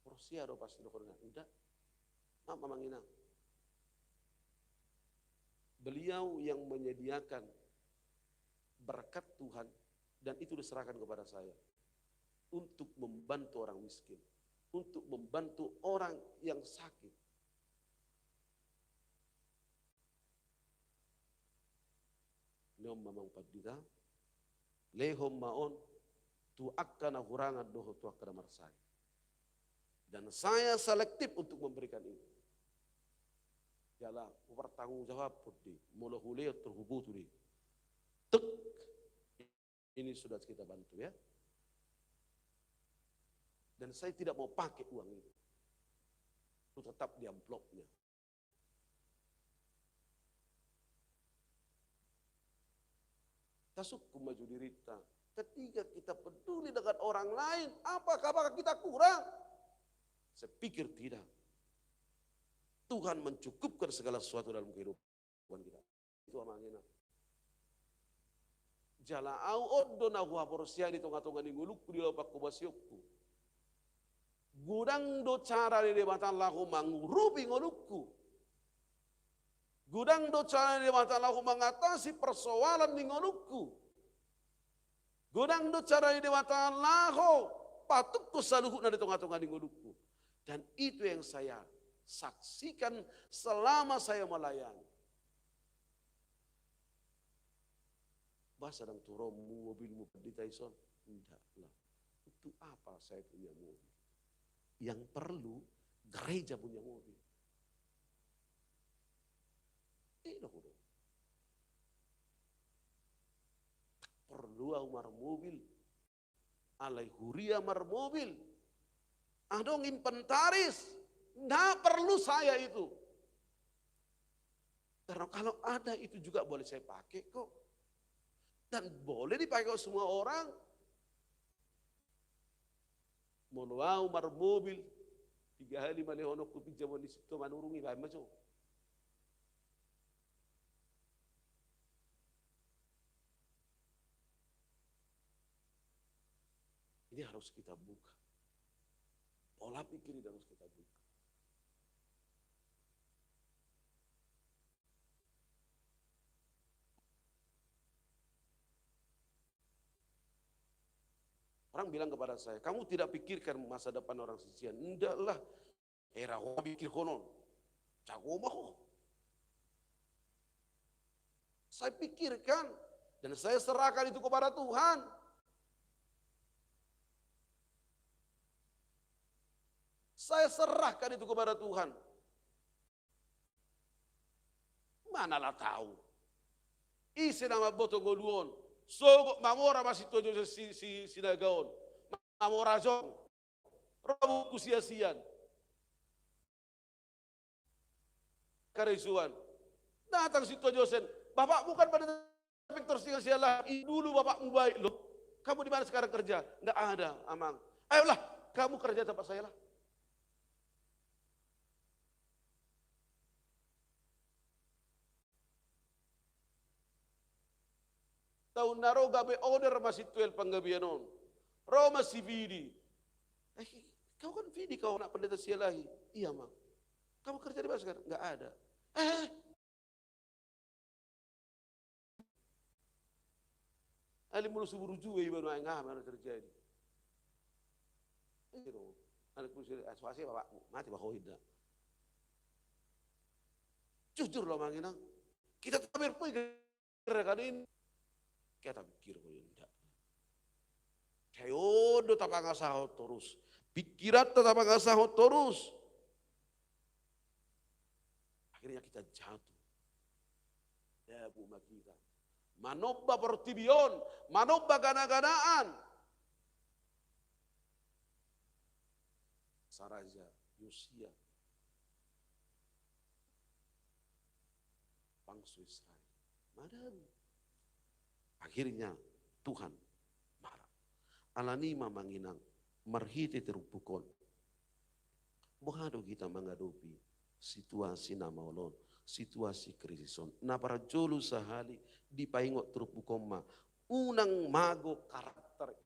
Speaker 2: Porsia do pasti dokorna enggak. Apa manginang? Beliau yang menyediakan berkat Tuhan dan itu diserahkan kepada saya untuk membantu orang miskin, untuk membantu orang yang sakit. Nyom mamang padida, lehom maon, tu akkana hurangan doho tu akkana marsai. Dan saya selektif untuk memberikan itu. Yalah, bertanggung jawab putih, mula huliyat terhubung tadi. Tek. Ini sudah kita bantu ya. Dan saya tidak mau pakai uang itu. Itu tetap di amplopnya. Tasuk maju dirita. Ketika kita peduli dengan orang lain, apakah kita kurang? Saya pikir tidak. Tuhan mencukupkan segala sesuatu dalam kehidupan kita. Itu amangina. Jala au oddo na hua porsia di tonga-tonga ni ngulukku di lopak kubasiokku. Gudang do cara di debatan lahu mangurupi ngulukku. Gudang do cara di debatan lahu mengatasi persoalan di ngulukku. Gudang do cara di debatan lahu patukku saluhu na di tonga-tonga ni ngulukku. Dan itu yang saya saksikan selama saya melayani. Bahasa dan turomu mobilmu di Tyson. Tidaklah. Itu apa saya punya mobil? Yang perlu gereja punya mobil. Tidak perlu. Perlu umar mobil. Alai huria mar mobil. Adong inventaris. Nggak perlu saya itu. Karena kalau ada itu juga boleh saya pakai kok. Dan boleh dipakai semua orang. Mau mar mobil. 3 hari malihonok kupinjam di situ manurungi bahan macam. Ini harus kita buka. Pola pikir ini harus kita buka. Orang bilang kepada saya, kamu tidak pikirkan masa depan orang sisian. Tidaklah, era hoa pikir konon. Cagomaho. Saya pikirkan dan saya serahkan itu kepada Tuhan. Saya serahkan itu kepada Tuhan. Manalah tahu. Isi nama botong goduon. So mamora masih tujuh si sinagaon. Mamora jong. Rabu kusia-sian. Karisuan. Datang si tujuh. Bapak bukan pada Victor sia-sialah. Dulu bapakmu baik loh. Kamu di mana sekarang kerja? Enggak ada, Amang. Ayolah, kamu kerja tempat saya lah. Tahun naro gabe order masih 12 panggabianon. Roma si Vidi. Kau kan Vidi kau nak pendeta sialahi. Iya, Mang. Kamu kerja di mana sekarang? Enggak ada. Ali mulu suburu juwe baru mana terjadi. Itu. Anak musuh aswasi bapak mati bawa hidup. Jujur loh Mang Inang. Kita tabir pun gerakan ini. Kita pikir kok tidak. Kayodo tapangasahot terus. Pikiran tapangasahot terus. Akhirnya kita jatuh. Ya Bu kita. Manobba pertibion, manobba gana-ganaan. Saraja, Yosia. Bangsa Israel. Madam. Akhirnya Tuhan marah. Alanima manginang, marhite terupukon. Mohado kita menghadapi situasi nama ulon, situasi krisison. Na para jolu sahali dipaingot terupukon ma. Unang mago karakter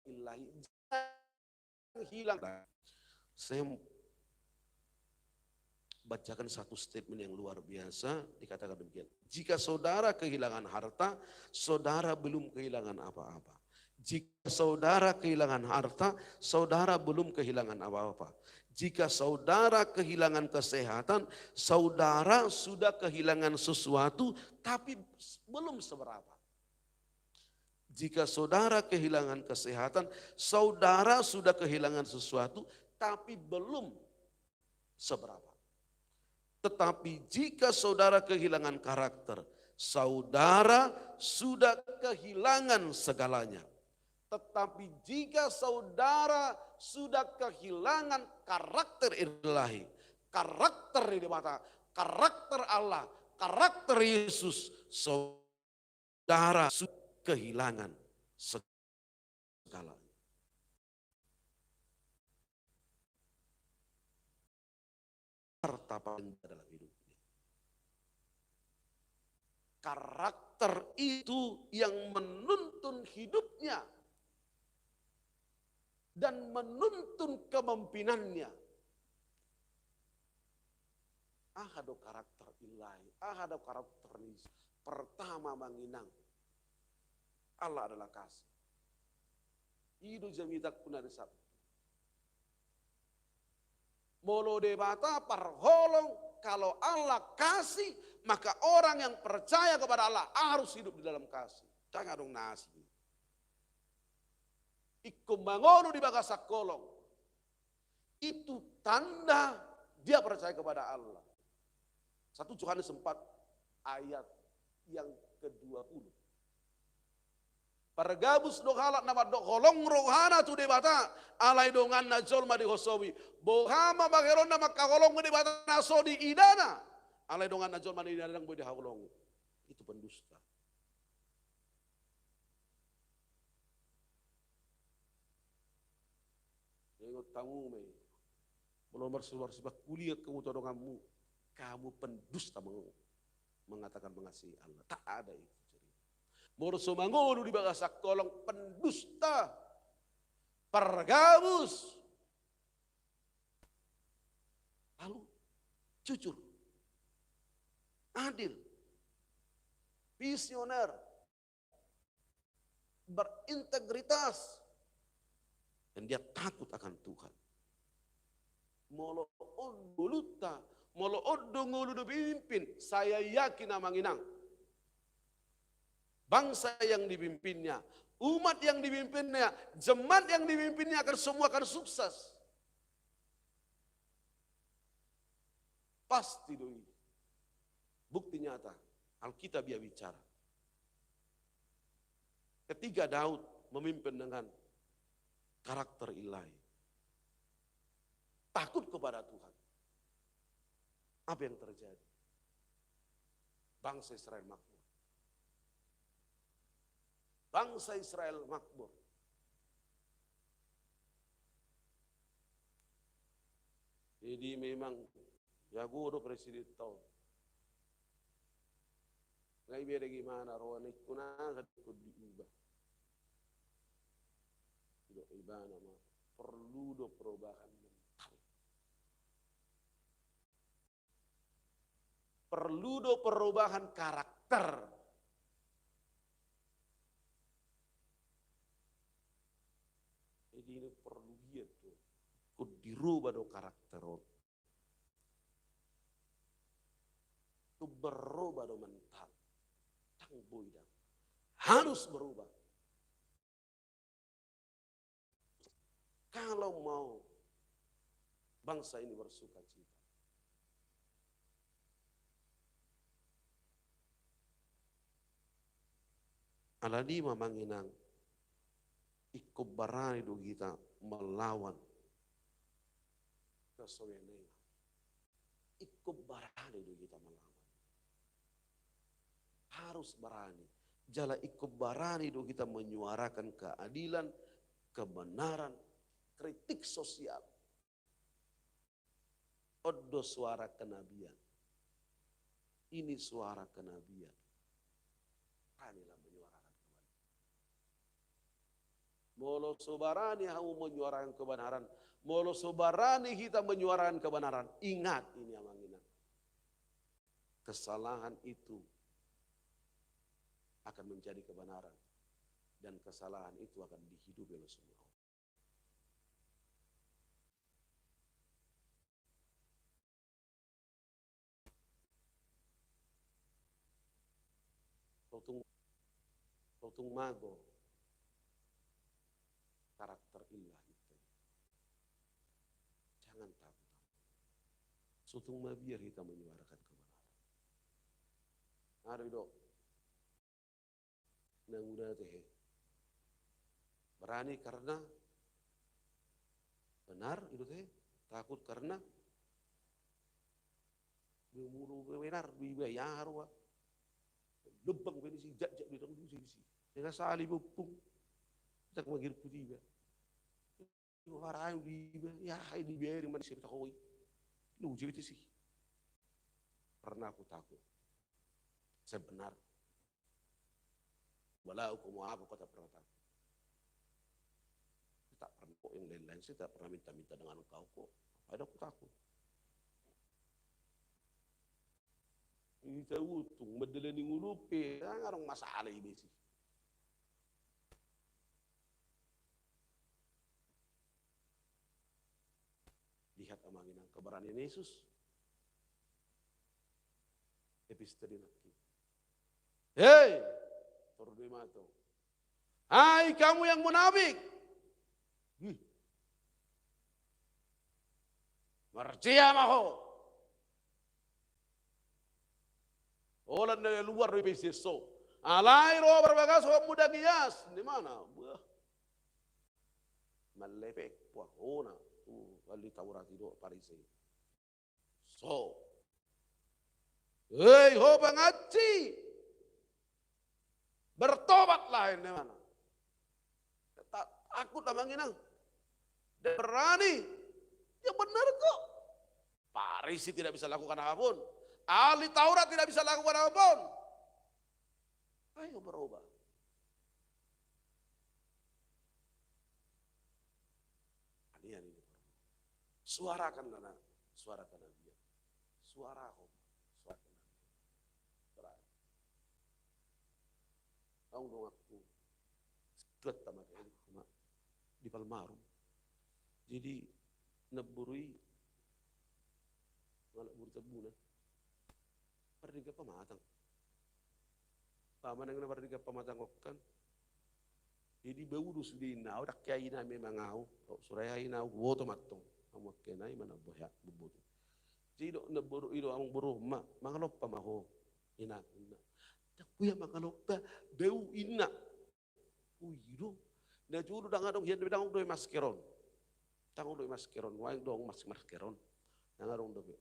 Speaker 2: ilahi. Jangan hilang. Saya bacakan satu statement yang luar biasa, dikatakan demikian. Jika saudara kehilangan harta, saudara belum kehilangan apa-apa. Jika saudara kehilangan harta, saudara belum kehilangan apa-apa. Jika saudara kehilangan kesehatan, saudara sudah kehilangan sesuatu, tapi belum seberapa. Jika saudara kehilangan kesehatan, saudara sudah kehilangan sesuatu, tapi belum seberapa. Tetapi jika saudara kehilangan karakter, saudara sudah kehilangan segalanya. Tetapi jika saudara sudah kehilangan karakter ilahi, karakter di mata, karakter Allah, karakter Yesus, saudara sudah kehilangan segalanya. harta paling dalam hidupnya. Karakter itu yang menuntun hidupnya dan menuntun kepemimpinannya. Ahado karakter ilahi, ahado karakter nisa. Pertama manginang, Allah adalah kasih. Hidu jamitak kuna desab. Molo debata parholong, kalau Allah kasih, maka orang yang percaya kepada Allah harus hidup di dalam kasih. Jangan dong nasi. Ikum bangono di bagasak kolong. Itu tanda dia percaya kepada Allah. 1 Yohanes 4 ayat yang ke-20. Pargabus dohalat nama doholong rohana tu debata alai dongan na jolma di hosowi. Bohama bageron nama kaholong di debata naso di idana. Alai dongan na jolma di idana boleh dihaulong. Itu pendusta. Ingat kamu me. Belum bersuara kuliah kamu todonganmu. Kamu pendusta mengatakan mengasihi Allah. Tak ada itu. Morso mangono di bagasak kolong pendusta. Pergabus. Lalu jujur. Adil. Visioner. Berintegritas. Dan dia takut akan Tuhan. Molo onduluta, molo ondungulu dipimpin, saya yakin amanginang. Bangsa yang dipimpinnya, umat yang dipimpinnya, jemaat yang dipimpinnya akan semua akan sukses. Pasti doi. Bukti nyata, Alkitab dia bicara. Ketika Daud memimpin dengan karakter ilahi, takut kepada Tuhan. Apa yang terjadi? Bangsa Israel makmur. Bangsa Israel makmur. Jadi memang jago presiden tahu. Nggak beda gimana rohani kuna ikut diubah. Tidak ibana mah perlu perubahan mental. Perlu perubahan karakter. Jadi ini perlu dia tuh. Kau dirubah do karakter. Itu berubah do mental. Tang boydang. Harus berubah. Kalau mau bangsa ini bersuka cita. Aladi mamanginang ikut barani do kita melawan kesowenengan. Ikut barani do kita melawan. Harus berani. Jala ikut barani do kita menyuarakan keadilan, kebenaran, kritik sosial. Odo suara kenabian. Ini suara kenabian. Beranilah menyuarakan kebenaran. Molo sobarani kamu menyuarakan kebenaran. Molo sobarani kita menyuarakan kebenaran. Ingat ini amanginang. Kesalahan itu akan menjadi kebenaran. Dan kesalahan itu akan dihidupi oleh semua orang. Tautung mago karakter ilah itu. Jangan takut. Sutung mabiar kita menyuarakan kebenaran. Ada dok. Nang udah teh. Berani karena benar itu teh. Takut karena mulu benar bibayar wa. Lebang benisi jajak di dalam sisi. Dengan sali bupung. Tak magir putih ba. Lu harayu di ba. Ya hai di biar man sir takoi. Lu jadi sih. pernah aku takut. Saya benar. Walau aku mau apa, kau tak pernah takut. Saya tak pernah kok yang lain-lain, saya tak pernah minta-minta dengan engkau kok. Ada aku takut. Kita utung, medalani ngulupe, ngarang masalah ini sih. Lihat amanginang keberanian Yesus. Episteri nakki. Hei, turun mata. Hai kamu yang munafik. Percaya maho. Olan dari luar dari beseso. Alai roh berbagas roh muda gias. Di mana? Buah. Malepek puak ona. Kali Taurat itu Parisi. So. Hei ho pengaci. Bertobatlah ini mana. Tak takut amanginang. Berani. Ya benar kok. Parisi tidak bisa lakukan apapun. Ahli Taurat tidak bisa lakukan apapun. Ayo berubah. Ini. Suarakan dia. Suarakan. Berani. Tahu dong aku. Sekret sama di Palmarum. Jadi naburui malah burtabuna. Perdiga pamatang. Paman yang perdiga pamatang kan. Jadi bau du sudah inau dak kiai na memang au. Suraya inau woto matong. Amo kenai mana boya bubutu. Jadi do naburu ido among buru ma mangalop pamaho ina. Tak kuya mangalop bau ina. Uido. Na juru dangadong hian bidang do maskeron. Tangong do maskeron, wae dong maskeron. Nangarong do.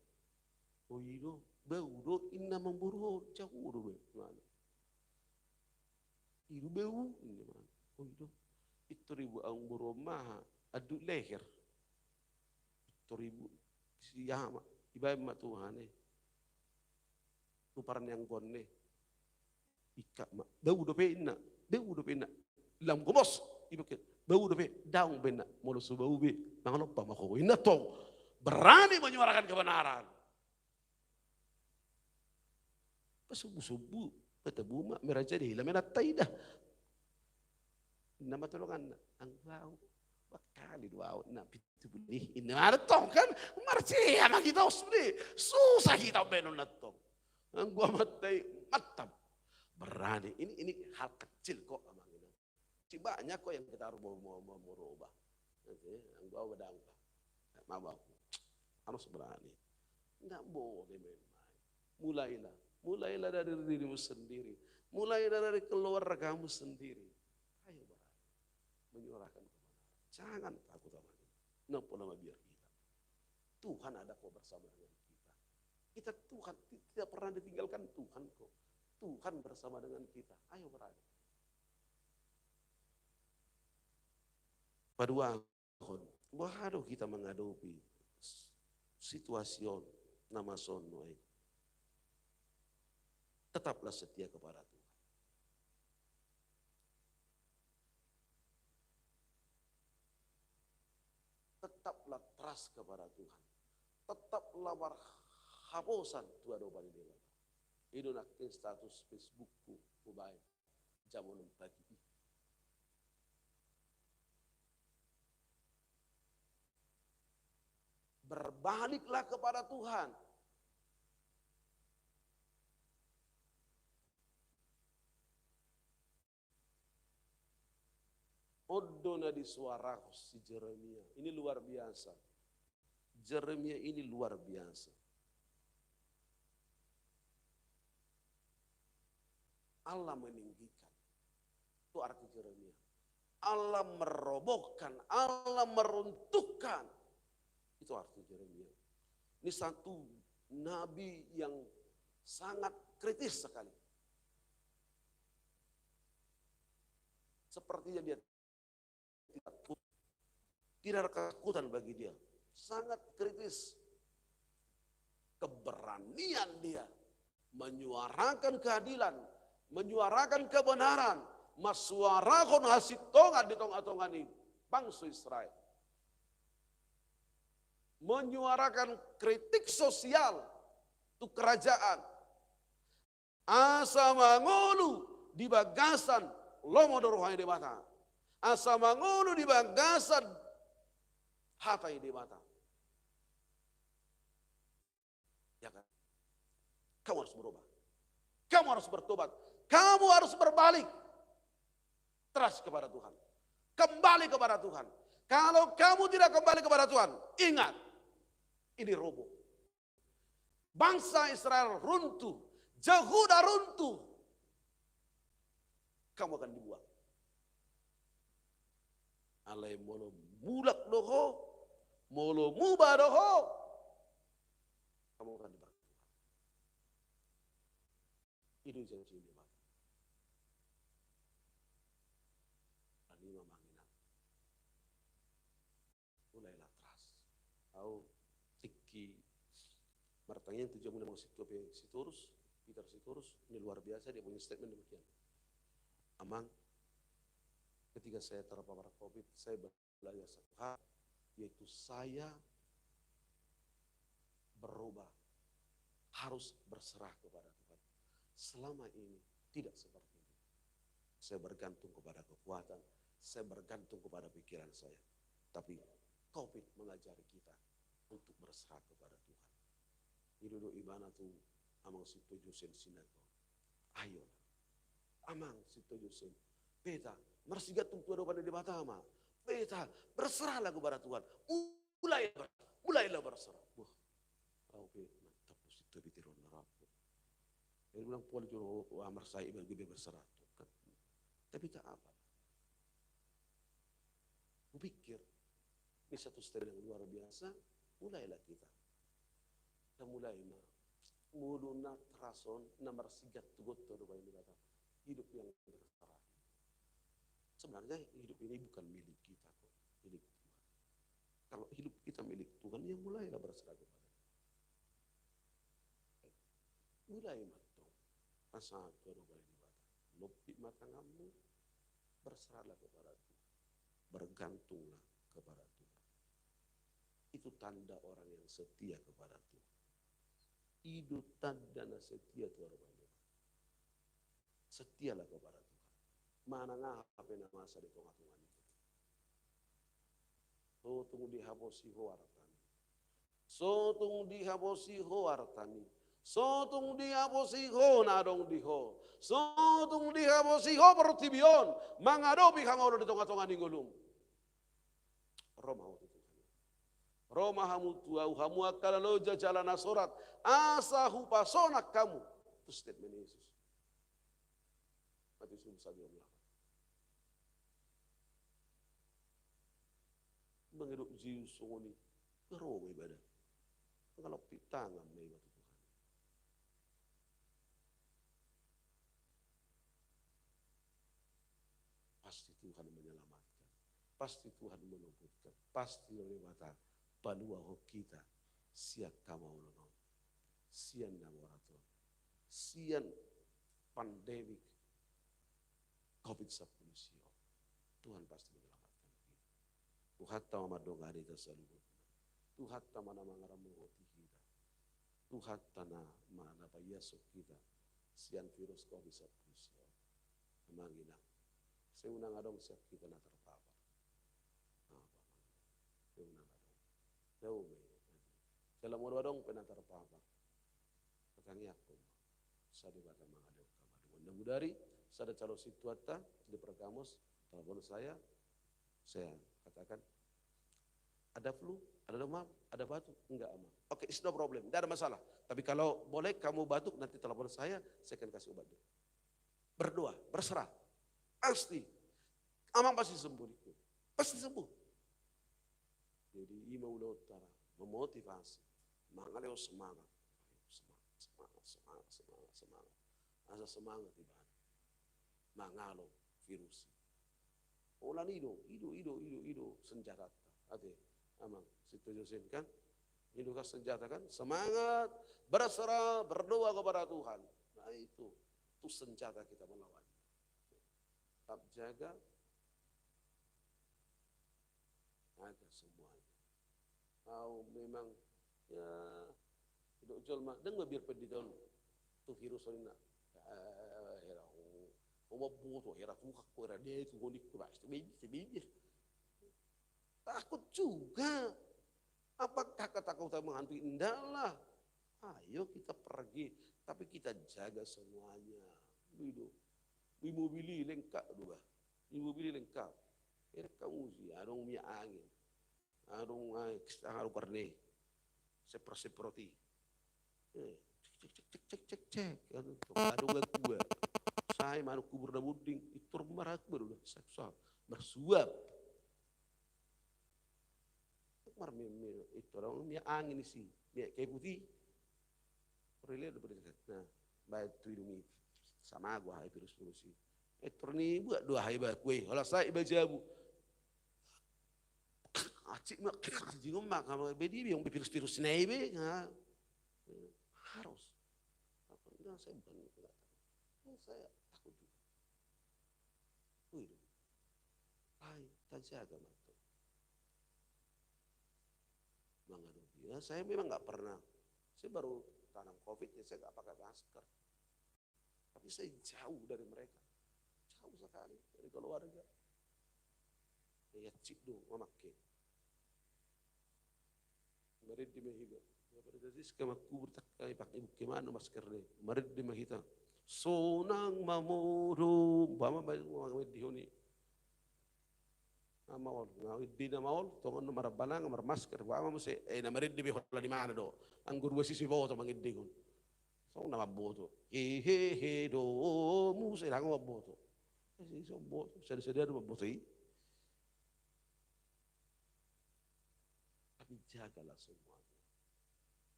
Speaker 2: Uido. Bau do inna memburu jauh do mana. Iru bau ini mana. Uido. Itu ribu ang buru maha adu leher. Itu ribu siyama ibae ma Tuhan tuparan yang gonne ika ma bau do pe inna lam gomos ibuke bau do pe daung bena molo su bau be mangalopa mako inna to berani menyuarakan kebenaran. Pasubu-subu, kata buma, meraja di hilang, menataidah. Nama tolongan, ang bau, bakali bau, pitu benih, ini maratong kan, marcia mah kita susah kita benon natong. Ang gua matai, matap, berani. Ini hal kecil kok amang ini. Si banyak kok yang kita harus mau merubah. Ang gua badang, mabak, harus berani. Nggak boleh main-main. Mulailah dari dirimu sendiri. Mulailah dari keluargamu sendiri. Ayo berani. Menyuarakan kebenaran. Jangan takut sama ini. Nampu nama biar kita. Tuhan ada kok bersama dengan kita. Kita Tuhan tidak pernah ditinggalkan Tuhan kok. Tuhan bersama dengan kita. Ayo berani. Padua baru kita menghadapi situasi nama sonoi. Tetaplah setia kepada Tuhan. Tetaplah trust kepada Tuhan. Tetaplah berhapusan Tuhan obali dewa. Itu nak status Facebookku kubai jamun pagi. Berbaliklah kepada Tuhan. Odona di suara si Jeremia. Ini luar biasa. Jeremia ini luar biasa. Allah meninggikan. Itu arti Jeremia. Allah merobohkan, Allah meruntuhkan. Itu arti Jeremia. Ini satu nabi yang sangat kritis sekali. Sepertinya dia tidak ada ketakutan bagi dia. Sangat kritis. keberanian dia menyuarakan keadilan, menyuarakan kebenaran, masuarakon hasil tongan di tonga-tongan ini, bangsa Israel. Menyuarakan kritik sosial untuk kerajaan. Asa mangolu di bagasan lomo dorohai di mata. Asa mangolu di bagasan hatai di mata. Ya kan? Kamu harus berubah. Kamu harus bertobat. Kamu harus berbalik. Trust kepada Tuhan. Kembali kepada Tuhan. Kalau kamu tidak kembali kepada Tuhan, ingat, ini roboh. Bangsa Israel runtuh. Yehuda runtuh. Kamu akan dibuang. Alai molo mulak doho, molo mubah doho, kamu akan dibuang. Itu janji dia. Ani mamanginang. Mulailah trust. Tahu tiki martanya yang tujuan menang siturus, Peter Siturus, ini luar biasa, dia punya statement demikian. Amang, ketika saya terpapar COVID, saya belajar satu hal, yaitu saya berubah, harus berserah kepada Tuhan. Selama ini tidak seperti itu. Saya bergantung kepada kekuatan, saya bergantung kepada pikiran saya. Tapi COVID mengajari kita untuk berserah kepada Tuhan. Idodo ibana tu amang sitojo sen sinago. Ayo. Amang sitojo sen. Beta, marsigat tung tuado pada di batama. Beta, berserahlah kepada Tuhan. Mulailah berserah. Wah. Oke, mantap sito bitiron narapo. Dia bilang poli juro amar saya bagi berserah. Tapi tak apa. Kupikir ini satu style yang luar biasa. Mulailah kita. Dan mulai muluna trason nomor sigat tugot todo bayi kata hidup yang berserah. Sebenarnya hidup ini bukan milik kita kok, milik Tuhan. Kalau hidup kita milik Tuhan, ya mulailah berserah kepada Tuhan. Mulai matong asa todo bayi kata lopi matangamu, berserahlah kepada Tuhan, bergantunglah kepada Tuhan. Itu tanda orang yang setia kepada Tuhan. Hidup tandana setia Tuhan. Setialah kepada Tuhan. Mana ngapa na masa di tengah-tengah itu. So tunggu dihabosi ho artani. So tunggu dihabosi ho artani. So tunggu dihabosi ho nadong diho. So tunggu dihabosi ho pertibion. Mangadobi hangono di tengah-tengah ninggulum. Roma itu. Roma hamu tuau hamu akalalo jalan asorat asa hupasona kamu. Itu statement Yesus. Mati sum sabi Allah. Menghidup jiu songoni Roma ibadah. Kalau pitangan may batu Tuhan. Pasti Tuhan menyelamatkan. Pasti Tuhan meluputkan. Pasti lewat paluah kita siap kamaulono, sian laborator, sian pandemik COVID-19. Tuhan pasti menyelamatkan kita. Tuhan tahu madonga ada tersalugut. Tuhan tahu mana mangaramu hati kita. Tuhan tanah mana bayasok kita. Sian virus COVID-19. Manginang. Saya unang adong siap kita na terpapar. Saya unang jauh dalam orang penantar apa katanya aku sada bata mangada kamadu undang udari sada calon situata di perkamus telepon saya katakan ada flu, ada demam, ada batuk, enggak aman. Oke, it's no problem, tidak ada masalah. Tapi kalau boleh kamu batuk nanti telepon saya akan kasih obat. Berdoa, berserah, pasti aman, pasti sembuh, pasti sembuh. Jadi ima udah utara memotivasi, mangaleo semangat, asa semangat ibadah, mangalo virus. Olan ido senjata, ade amang situ josen kan, Hidupkan senjata kan, semangat, berserah, berdoa kepada Tuhan. Nah itu senjata kita melawan. Tetap jaga semuanya. Kalau memang ya hidup jual mah, dengar biar pedih dulu. Tu virus ini nak. Oma boto, era tukak ko era dia itu gonik ko basta bibir. Takut juga. Apakah ketakutan menghantui? Indahlah. Ayo kita pergi, tapi kita jaga semuanya. Hidup. Ibu bili lengkap dua. Ibu bili lengkap. Era kamu sih, adong minyak angin. Adong setengah karne. Seproti. Cek. Adong gua. Saya mana kubur dan muding. Itu marak baru seksual. Bersuap. Itu orang minyak angin sih. Minyak kayu putih. Relate daripada nah, baik tu hidungi sama gua hai virus-virus ini. Ni buat dua hai bah kue. Kalau saya bajabu. Acik mak jingom mak sama bedi yang virus-virus nei be. Harus. Enggak saya bukan saya takut juga. Hai, tak jaga mata. Menghadapi. Ya, saya memang nggak pernah. Saya baru tanam COVID, ya saya nggak pakai masker. Tapi saya jauh dari mereka. Jauh sekali dari keluarga. Ya cik dong, memakai. Merid di mahiga. Pada jadi sekarang aku bertakai pakai bagaimana masker ni. Merid di mahita. Sonang mamudu. Bama banyak di honi. Amawal, ngawit di namawal, tongon nomor banang, nomor masker. Bama mesti, namarid di bihola di mana do. Anggur wasi si boto mangidingon. So nama boto. Hehehe do mu saya lang boto. Kasi so boto, sedih-sedih do boto i. Tapi jagalah semuanya.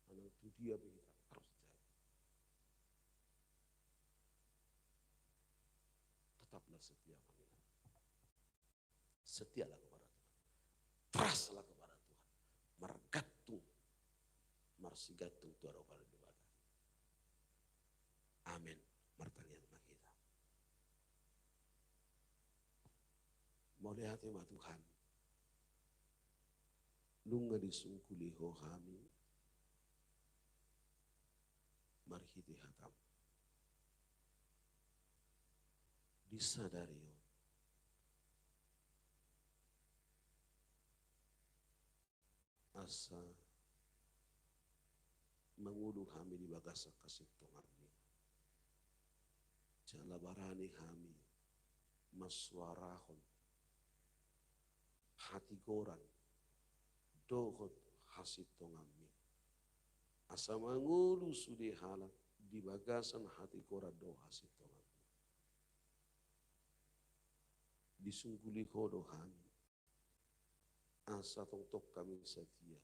Speaker 2: Karena itu dia kita harus jaga. Tetaplah setia panggilan. Setialah kepada Tuhan. Trustlah kepada Tuhan. Margatung. Marsigatung tuaro pada dibada. Amin. Martalian kita. Mau lihat ya Tuhan. Nunga disungkuli ho kami. Marhiti hatam. Disadari asa mengulu kami di bagasa kasih Tuhan ini. Jalabarani kami maswarahon hati goran dohot hasit Tuhan ini. Asa mengulu sudi halak di bagasan hati goran doh hasit Tuhan ini. Disungkuli kodo kami. Asa tongtok kami setia.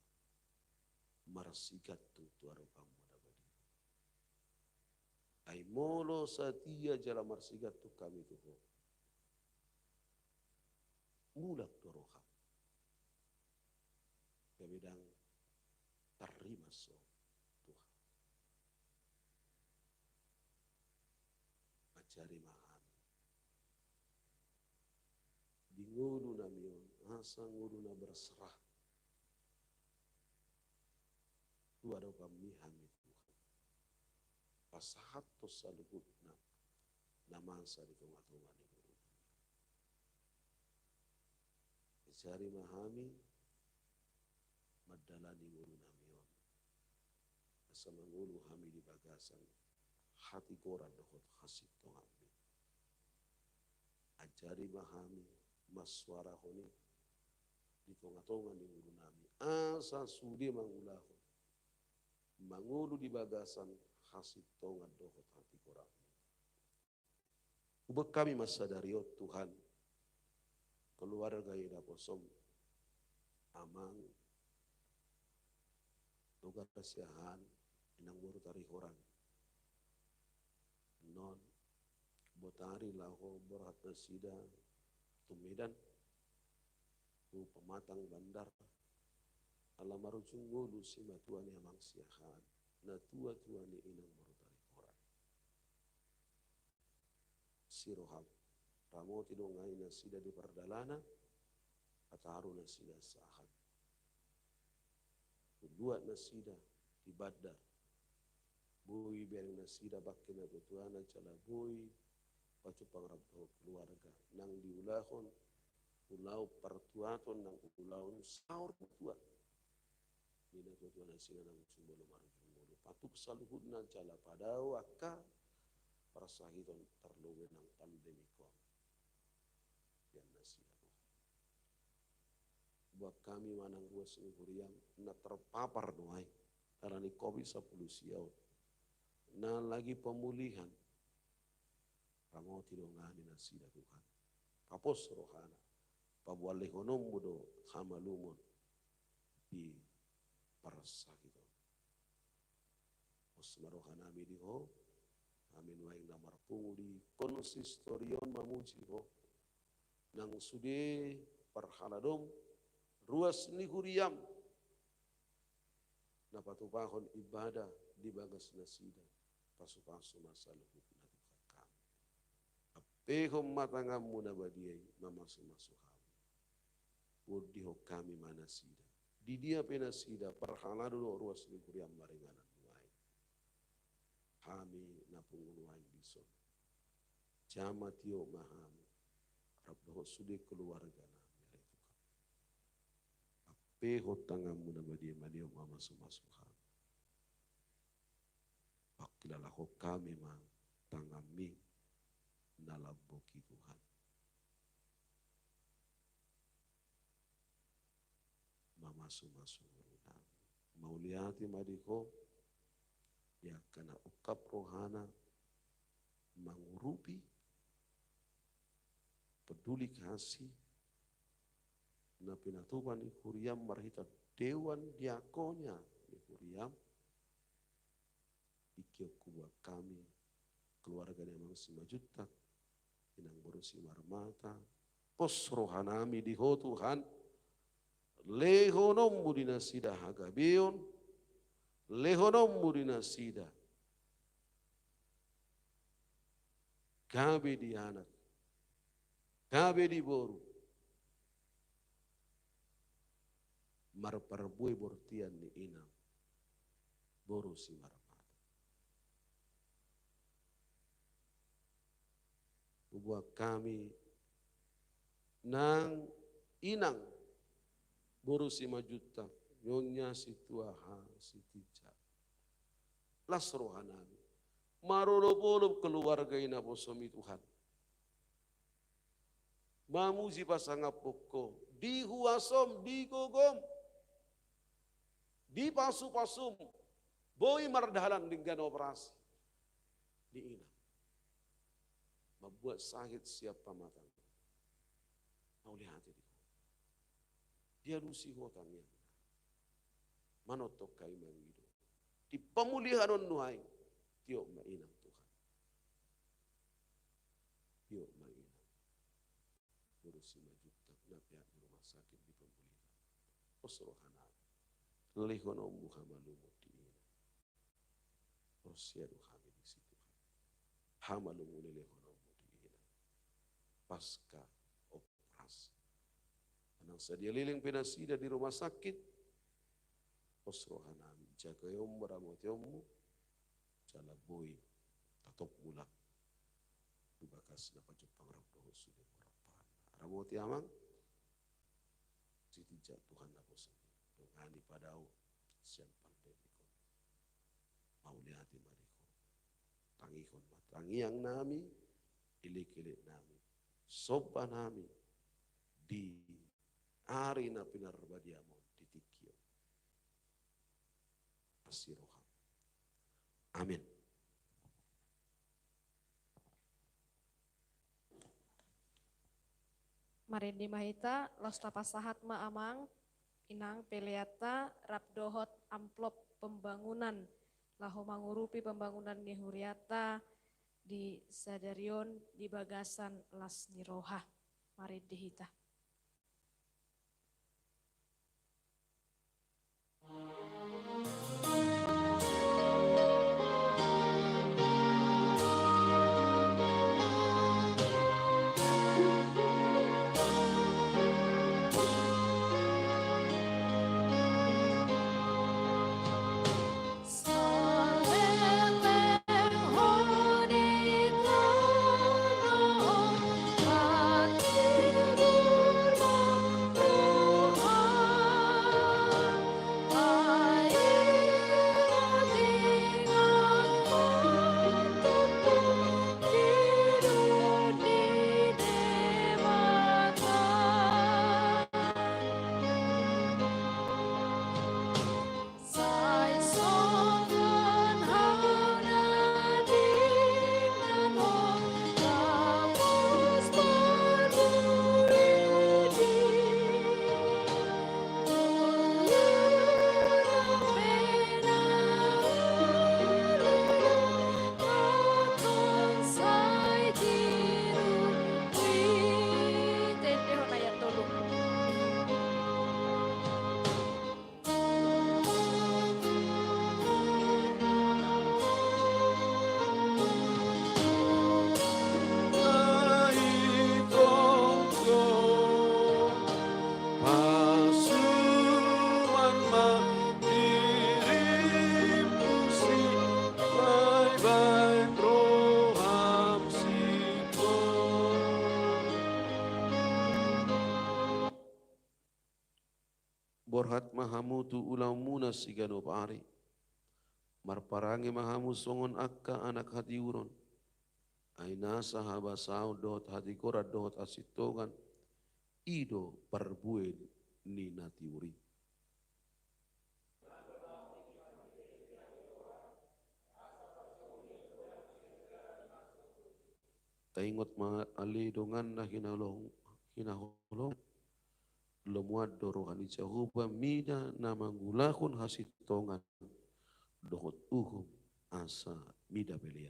Speaker 2: Marasigat tuaro kamu dabadi. Ai molo setia jala marsigat tu kami tu. Mulak tuaro kamu. Kebedang terima so Tuhan. Acari mahan. Di ngulu namion. Asa nguruna berserah. Tuaro kami hamid Tuhan. Pasahat to salubutna. Namasa di kumat-kumat di guru. Icari mahami. Madala di ngulu namion. Asa mengulu hami di bagasan. Hati koran dohot khasib Tuhan. Ajari mahami. Maswara honi. Di tonga-tonga di ngulu nami. Asa sudi mangulahon. Mangulu di bagasan hasil tonga dohot hati korang. Ubah kami masadari Tuhan. Keluarga ida kosom. Amang. Toga kasihan. Inang baru tari orang. Non. Botari laho berat nasida. Tumedan. Pematang bandar, Ala marujung ngulu si matuan yang mangsiahan. Na tua-tua ni inang marutari koran. Siroham. Ramo tidongai na sida di perdalana. Ataharu na sida sahan. Kedua na sida di badar. Bui bereng na sida bakin na tutuana cala bui. Pacu pangrabdo keluarga. Nang diulahon. Ulau pertuaton nang ulaun saur tua. Nina tutuana sida nang sumbolo marujung. Patuk saluhud na cala padau akka. Parasahiton terluwe nang pandemi ko. Yan na sida. Buat kami manang ruas ni huriang na terpapar doai karena COVID-10 siau. Na lagi pemulihan. Ramo tidongani na sida Tuhan. Papos rohana. Pabualih honom mudo hamalumon di parasakiton. Os marohana amidi ho. Amin waing namar pungudi konsistorion mamuji ho. Nang sude perhaladom ruas ni huriam na patupahon ibadah di bagas nasida pasu-pasu masalah hukum na tukakam apehom matangam muna badiyay mamasu-masu kami budi ho kami manasida di dia penasida perhalado ruas ni huriam maringanan nuai kami na punguluain bison jama tio mahami rabdoho sude keluarga peho tangam muna badia madio mama sumasuha. Pakilala ho kami mang tangami nalaboki Tuhan. Mama sumasuha. Mauliati madiko ya kana ukap rohana mangurupi peduli kasih na pinatuban ni Huriam marhita dewan diakonya ni Huriam ikio kuwa kami keluarga yang masih majutak inang berusi marmata pos rohanami diho Tuhan lehonom budina sida hagabion lehonom budina sida gabe di anak gabe di boru marparbui bortian ni inang boru si marmata. Buat kami nang inang boru si majuta nyonya si tuaha si tija las rohanami marolop-olop keluarga ina posomi Tuhan mamuzi pasangapoko dihuasom digogom di pasu-pasum, boi mardahalan dengan operasi di ina. Membuat sakit siapa matang. Mau lihat itu. Dia lusi hotangnya. Manotok kai mangido. Di pemulihan nuhai, tiok mainang Tuhan. Tiok mainang. Urusi majutak na pihak rumah sakit di pemulihan. Osrohana. Lehonom muhamalumut diina. Rosiadu kami di situ. Hamalumune lehonom diina. Pasca operasi. Anang sadia liling penasida di rumah sakit. Osrohanam jaga yom beramot yommu. Jala boy tatop mulak. Bubakas dapat Jepang rabdoh sudah merapan. Ramoti amang. Siti Tuhan naposan. Dongani padau sian pandemi ko. Maulihati mariko. Tangihon matangi yang nami, ilik-ilik nami. Sopa nami di ari na pinarbadiamon titikyo. Asiroham. Amin.
Speaker 1: Marindi mahita los tapasahat ma amang inang peliata rabdohot amplop pembangunan laho mangurupi pembangunan ni Huriata di Sadarion di Bagasan Las Niroha. Mari dihita.
Speaker 2: Borhat mahamu tu ulau muna sigano pari. Marparangi mahamu songon akka anak hati uron. Aina sahaba sao dohot hati kora dohot asitogan. Ido parbue ni nati uri. Taingot ma ali dongan na hinalong lomuad dorohani jahuba mida na manggulakun hasitongan dohot uhum asa mida belia.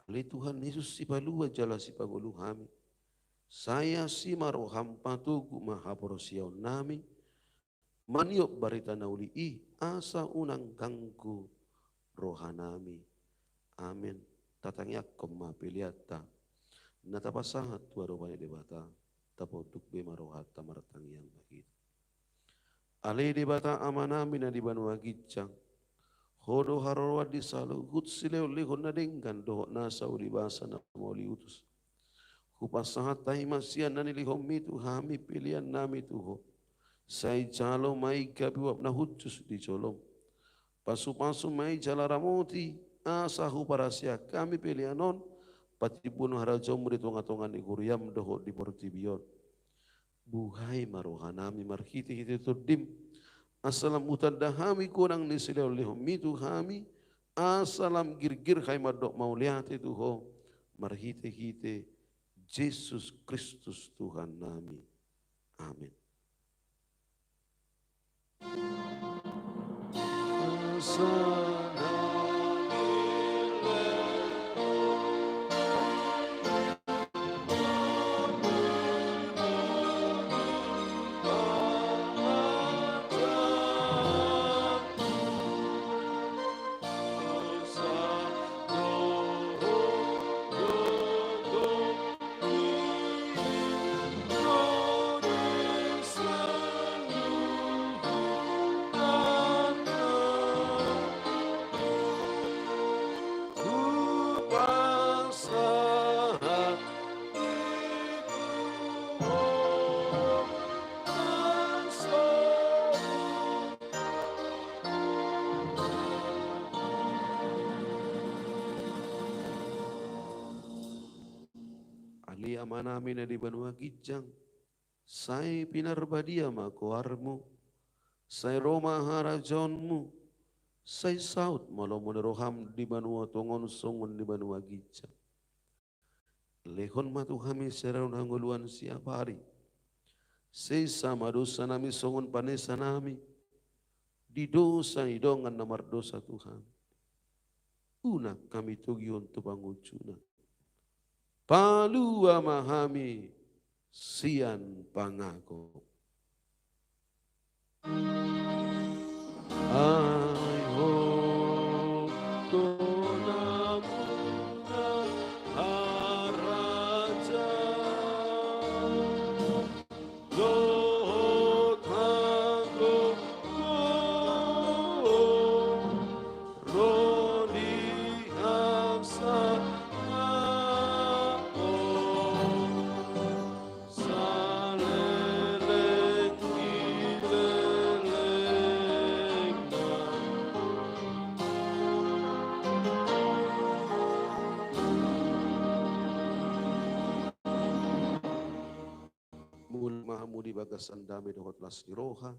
Speaker 2: Ali Tuhan Yesus si palua jala si pagulu kami. Saya si maroham patugu mahaporosiaw nami. Maniop barita nauli asa unang ganggu rohanami. Amin. Tatangyak koma piliata. Natapasahat tuarobani debata. Tapotuk be marohat tamartang yang bakit. Ale debata amanami na di banua gicang. Hodo harorwa di salu. Gut sileo lihon na denggan dohok nasa ulibasa na mauli utus. Hupasahat tahi masian na nilihom mitu hami pilihan nami tuho. Sai jalo mai gabi wap na hutus di colom. Pasu-pasu mai jala ramoti asahu parasia kami pilihanon pati bunuh harajom di tonga-tonga ni kuriam doho di portibion. Buhai marohanami marhiti-hiti tudim. Asalam utadahami kurang ni sileo lihom mitu hami. Asalam girgir hai madok mauliat itu ho. Marhiti-hiti Yesus Kristus Tuhan nami. Amin. Amanami na di banua gijang, sai pinarbadia makoarmu, sai Roma harajonmu, sai saut malamu roham di banua tongon songon di banua gijang. Lehon matu kami seraun hangguluan siap hari, sai sama dosa nami songon panesa nami, di dosa idongan namar dosa Tuhan. Una kami tugi untuk pangucuna. palua mahami sian pangako. Ai ho tona muna haraja dohot hago roni aksa saleleng ileleng mul mahamudi bagasan dami dohot las diroha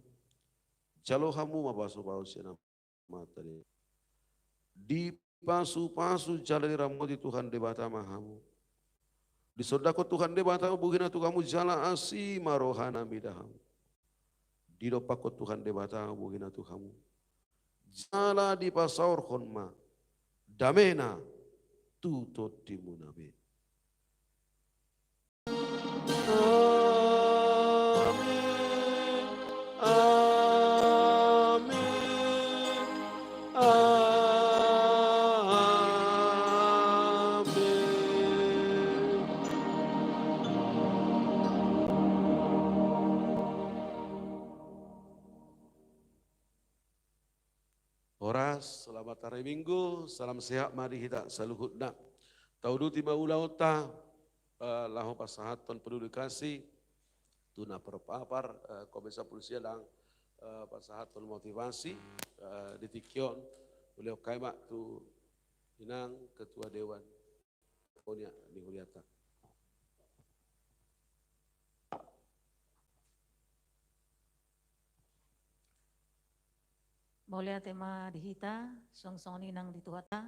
Speaker 2: jalohamu mabaso-baso siana materi di pasu-pasu jalani ramoti Tuhan debata mahamu di sodako Tuhan debata bugina tu kamu jala asi marohana midahamu di dopako Tuhan debata bugina tu kamu jala di pasaur khonma damena tutot dimunabe. Amin, amin, amin. Horas, selamat hari Minggu, salam sehat mari kita saluhutna. Taudu tiba ulauta, lahu pasahaton peduli kasih, tuna perpapar, komisa polisi dan pasahaton motivasi, ditikion, beliau kaimak tu inang ketua dewan, pokoknya di Huliata.
Speaker 3: Boleh tema dihita, song-song nang dituhata,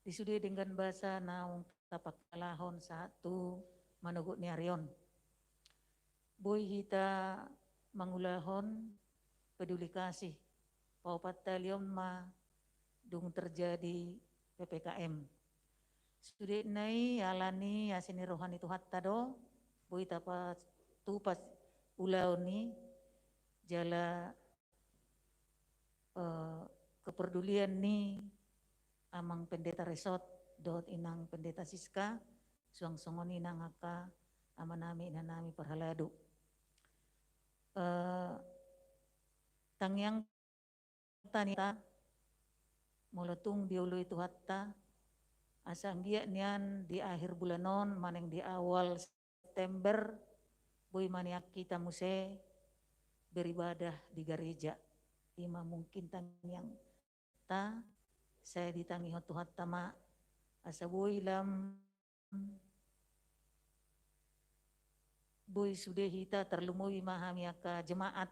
Speaker 3: disudi dengan bahasa naung tapak kalahon satu manugut niarion. Boy hita mangulahon peduli kasih, paupat talion ma dung terjadi PPKM. Studi nai alani asini rohani tuhat tado, boy tapat tupas ulau ni jala kepedulian ni amang pendeta resort dot inang pendeta Siska suang songoni nang aka amanami inanami perhaladu tangyang tanita molotung diului tuhatta asang dia nian di akhir bulanon maneng di awal September boy maniak kita muse beribadah di gereja. Ima mungkin tangyang ta saya ditangi Tuhan tama asaboy lam boy sudah hita terlumui mahami aka jemaat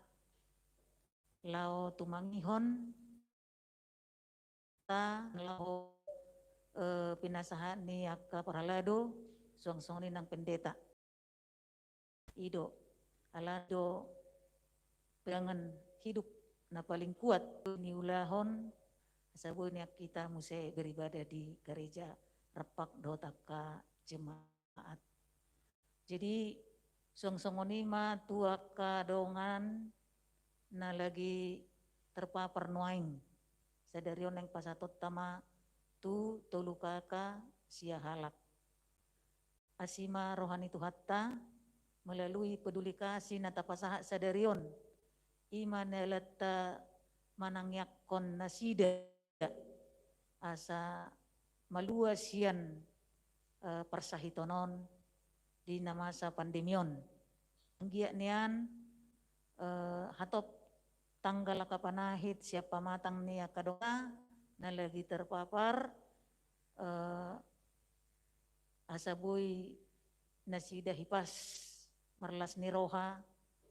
Speaker 3: lao tumangihon ta lao pinasahan ni aka paralado suang-suang ni ng pendeta ido alado pegangan hidup na paling kuat niulahon saboy niya kita muse beribadah di gereja repak dotaka jemaat. Jadi song-songoni ma tua kadongan na lagi terpapar nuaing sadarion yang pasatot tama tu tolukaka sia halak. Asima rohani tuhatta melalui peduli kasih na tapasaha sadarion ima nelata manangyakon nasida asa maluasian persahitonon di masa pandemion. Anggiak nian hatop tanggal kapanahit siapa matang niya kadona na lagi terpapar asaboy nasida hipas marlas ni roha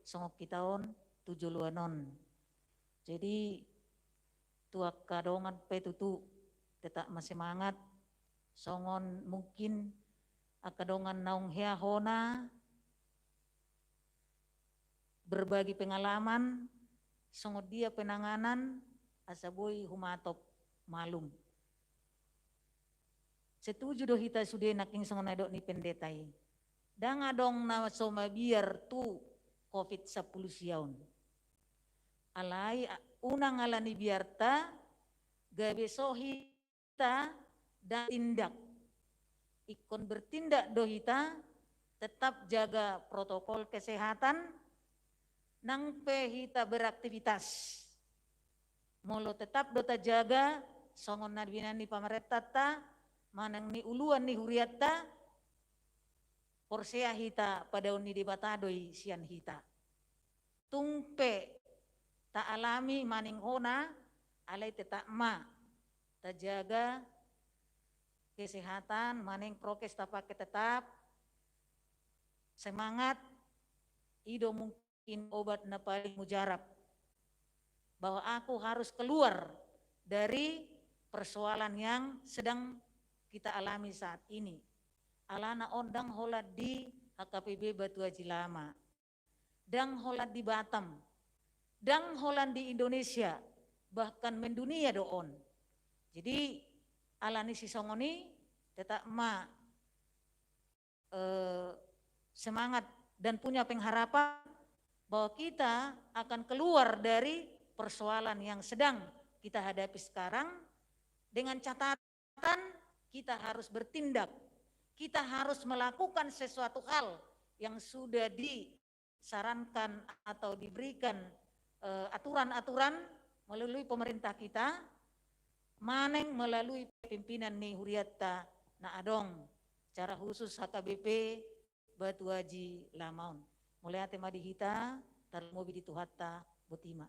Speaker 3: songok kitaon tujuluanon. Jadi tuak kadongan petutu tetap masih semangat songon mungkin akadongan naung hiahona berbagi pengalaman songot dia penanganan asaboy humatop malum. setuju do hita sudah naking songonado ni pendetai. Danga dong na soma biar tu COVID-10 siaun. Alai unang alani biar ta gabeso hita dan tindak. Ikon bertindak do hita tetap jaga protokol kesehatan nang pe hita beraktivitas. Molo tetap do ta jaga songon nadbina ni pamarentah ta manang ni uluan ni huriat ta porsea hita pada uni debatadoi sian hita. Tungpe ta alami maning hona alai tetap ma ta jaga kesehatan maning prokes ta pake tetap semangat ido mungkin obat na paling mujarab bahwa aku harus keluar dari persoalan yang sedang kita alami saat ini. Alana ondang holat di HKPB Batu Haji Lama, dang holat di Batam, dang holat di Indonesia, bahkan mendunia doon. Jadi alani si songoni tetap semangat dan punya pengharapan bahwa kita akan keluar dari persoalan yang sedang kita hadapi sekarang dengan catatan kita harus bertindak, kita harus melakukan sesuatu hal yang sudah disarankan atau diberikan aturan-aturan melalui pemerintah kita, maneng melalui pimpinan nih Huriatta na adong, secara khusus HKBP Batu Haji Lamaun. Mulai tema di hita, tarmobi di tuhatta botima.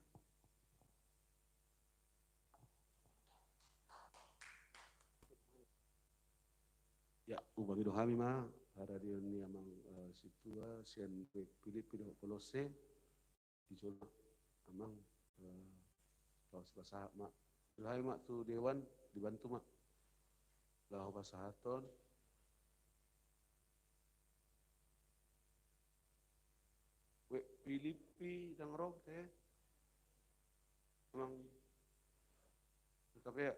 Speaker 2: Ya, ubami dohami ma, haradio ni amang situa, sian pilih polose, di zona amang kawas basah ma. Dohami ma tu dewan dibantu ma, lahu basahaton. We Filipi dang rog teh, amang, tapi ya